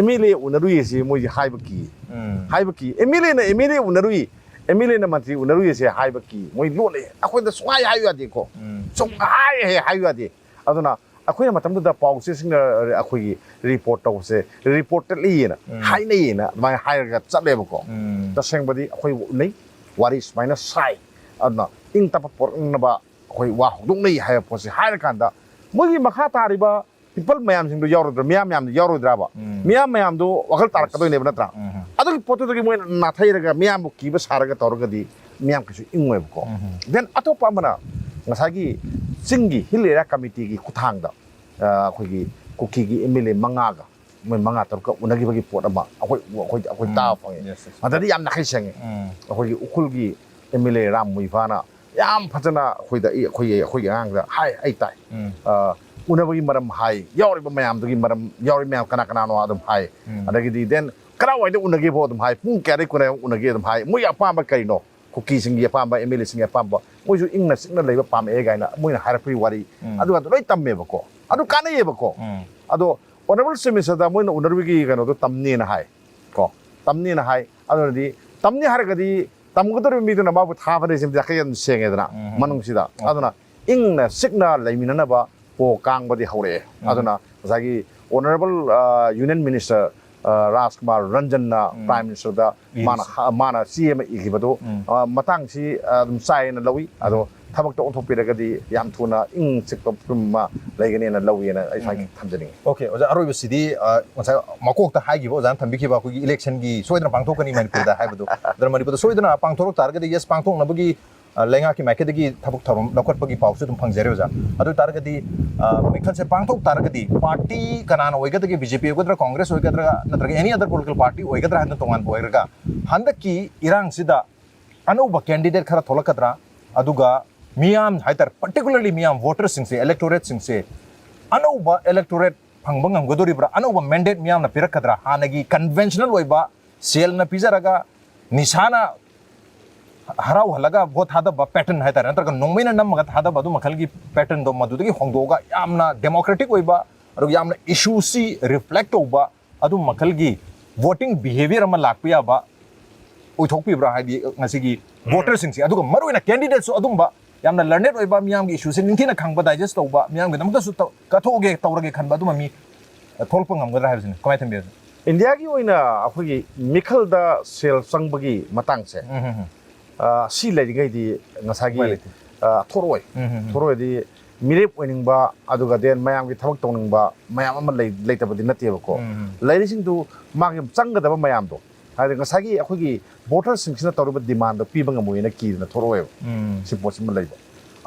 MLA unarui si moi haibaki MLA na MLA unarui MLA na mantri unarui si haibaki moi lole akoi da sungai hayu ade ko sungai hayu ade aduna akoi na matam da pau se sing akoi report to se report li na hai nei na mai hai ga chatle ko da seng badi akoi nei waris minus sai adna ing tapa por na ba akoi wa dong nei hai po se hai kan da moi makha tari ba people mayam sing do yaro miyam yaro dra ba miyam do wakal tar ka do ne ba tra adu potu do moi na thai ra ga miyam ki ba sar ga tor ga di miyam ki su ingwe ko then atopa mana ngasagi singi hilera committee gi kuthang da akoi gi kuki MLA mangaga manga tarka unagi bagi pot ama akoi ta fangi adadi yam nakai sangi akoi ukulgi MLA ram muifana yam phatana khoi ang da hai ai tai unabagi maram hai yauri ba mayam dugi maram yauri mayam kana no adum hai adagi di den kana wai de unagi bo adum hai pung kare kuna unagi adum hai mui apa ba kai no kuki singi apa ba MLA singi apa ba mui ju ingna singna leiba pam e gaina mui na harapri wari adu adu loi tamme ba ko adu kana ye ba ko adu honorable semester da mui na unarwigi kano do tamni na hai ko tamni na hai adu di tamni haragadi tamgudur mi duna babu thabade sim jakayan sengedna manung sida aduna ingna signa laimina ba po kang badi haure aduna zagi honorable union minister Raj Ranjan na prime minister da mana CM igibado matang si sai na lawi ado thabak to onthopiragadi yam thuna ing sikto ma laigani na lawi na ai sai thamjani okay oja aroi bisidi onsa makok ta haigi bo jan thambiki ba ku election gi soidna pangthokani Manipur da haibado dar Manipur da soidna pangthok targadi yes pangthok nabagi lenga ki maikadagi thabuk tharum nakotpagi pawsu dum phangjare oja adu targadi mikhan se pangthok targadi party kanana oigadagi BJP oigadra Congress oigadra natraga any other political party oigadra hanna tongan boiraga handaki irang sida anuba candidate khara tholakadra aduga miyam haitar particularly miyam voters singse electorate singse anuba electorate phangbangam godoribra anuba mandate miyam na pirakadra hanagi conventional oiba sel na pizaraga nishana harau halaga vote hada ba pattern hai tar nantara nongmina namga hada badu makhalgi pattern do madudagi hongdoga yamna democratic oiba aru yamna issue si reflect oba adu makhalgi voting behavior ama lakpiya ba oithokpi bra hadi ngasigi voters singsi aduga maruina candidates so adumba yamna learned oiba miyamgi issue se ningthina khangba digest oba miyamgi namda su kathoge tawrage khanba aduma mi tholpa ngamgadra habsine kamai thambi India gi oina akhoi mikhal da sel sangbagi matang se si laigai di ngasagi thoroi di mirep oiningba aduga den mayam gi thabak toningba mayam ama leitabadi nateba ko lairising du magi changgadaba mayam do hade ngasagi akhoi voters singsina tawruba demand piba ngamoina ki na thoroi si posim leiba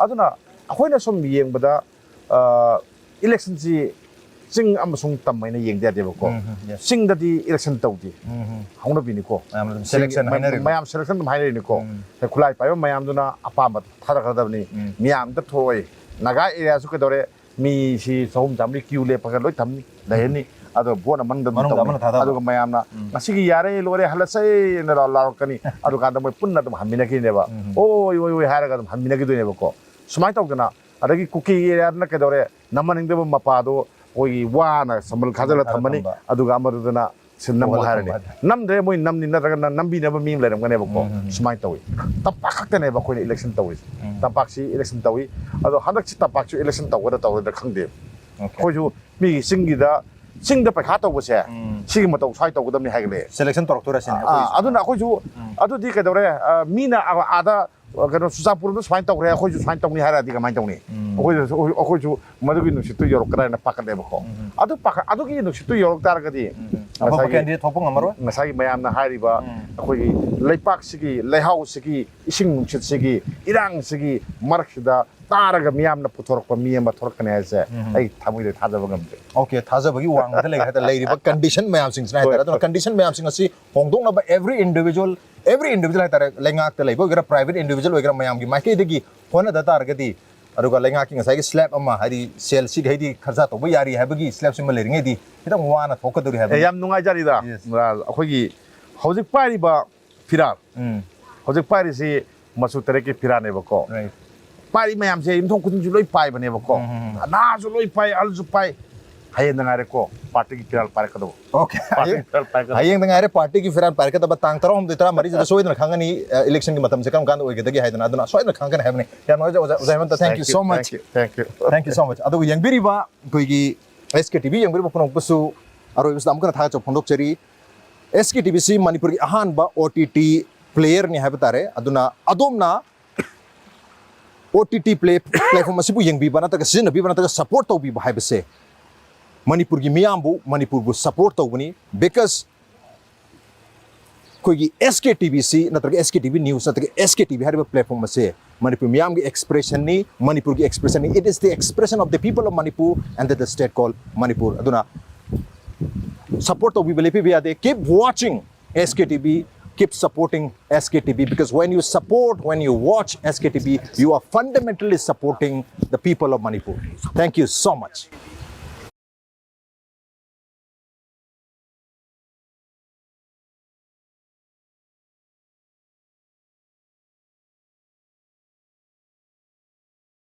aduna akhoina som yengbada election si sing amasung tamaina yengde adeba ko sing dadi election tawdi hauna bini ko selection mayam selection dum haire ni ko khulai paiba mayam duna apamba thara khadabni miyam da thoi naga area su kedore mi si sohum jamli queue le paga loi thamni daheni ado bona man dum ado mayam na ngasigi yare lore halasai na la kani ado ka dum punna dum hamina ki neba oi haraga dum hamina ki do neba ko sumai tawdana adagi cookie area na kedore namaning de mapa do oi wana samal khajala thamani aduga amaduna sinam harani namde moi namni naraga nambi neba mi leram gane ko sumai tawi tapak khakte neba ko election tawi tapak si election tawi ado hadak si tapak si election tawada tawada khangde ko ju mi singi da singda pakha tawse sigi mataw sai tawgadamni hagle selection toroktora sin aduna ko ju adu di ka dore mina ada kano susapur do swain tawre ko ju swain tawni hara di ka main tawni ko ju madugi nu situ yorok kara na pakade ba ko adu pakha adu gi nu situ yorok tar ga di aba candidate thopong amaro ngasagi mayam na hari ba ko gi leipak sigi leihau sigi ising nu sit sigi irang sigi marksida taraga miyam na putorok pa miyam ba thorok ne ase ai thamui de thada bangam okay thaza bagi wang da lega hata leiri ba condition mayam sing na hata condition mayam sing asi hongdong na ba every individual hata lenga ta leibo gira private individual gira mayam gi maike de gi hona da tar ga di aruga lenga ki ngasai gi slap ama hari sel si haidi kharja to ba yari ha bagi slap sim le ringe di hitang wana thokaduri ha yam nungai jari da akhoi gi hojik pari ba firar hojik pari si masu tere ki firar ne ba ko pari mayam se imthong kudin ju loi pai bane ba ko na ju loi pai al ju pai hayeng ngare ko party ki firal pare kado okay hayeng ngare party ki firal pare kada batang tarom de tara mari jada soidna khangani election ki matam se kam kan oige dagi haidna aduna soidna khangani habne ya no Hemanta thank you so much thank you so much adu yang biri ba koi gi SKTV yang biri ba phonok pusu aro ibs dam kana tha cha phondok cheri SKTV si Manipur gi ahan ba OTT player ni habitare aduna adomna OTT platform asibu yang bi bana ta sin bi bana ta support to bi ba haibse Manipur gi miyambu Manipur bu support to bani because ꯑꯩꯈꯣꯏꯒꯤ SKTV ꯁꯤ ꯅꯠꯇ꯭ꯔꯒ SKTV news ꯅꯠꯇ꯭ꯔꯒ SKTV ꯍꯥꯏꯔꯤꯕ platform ꯑꯁꯦ ꯃꯅꯤꯄꯨꯔ ꯃꯤꯌꯥꯝꯒꯤ ꯑꯦꯛꯁꯄ꯭ꯔꯦꯁꯟꯅꯤ ꯃꯅꯤꯄꯨꯔꯒꯤ ꯑꯦꯛꯁꯄ꯭ꯔꯦꯁꯟꯅꯤ it is ꯗ expression of the people of Manipur and the state call Manipur ꯑꯗꯨꯅ support tawbiba lepiba yade. Keep watching SKTV, keep supporting SKTV, because when you support, when you watch SKTV, you are fundamentally supporting the people of Manipur. Thank you so much.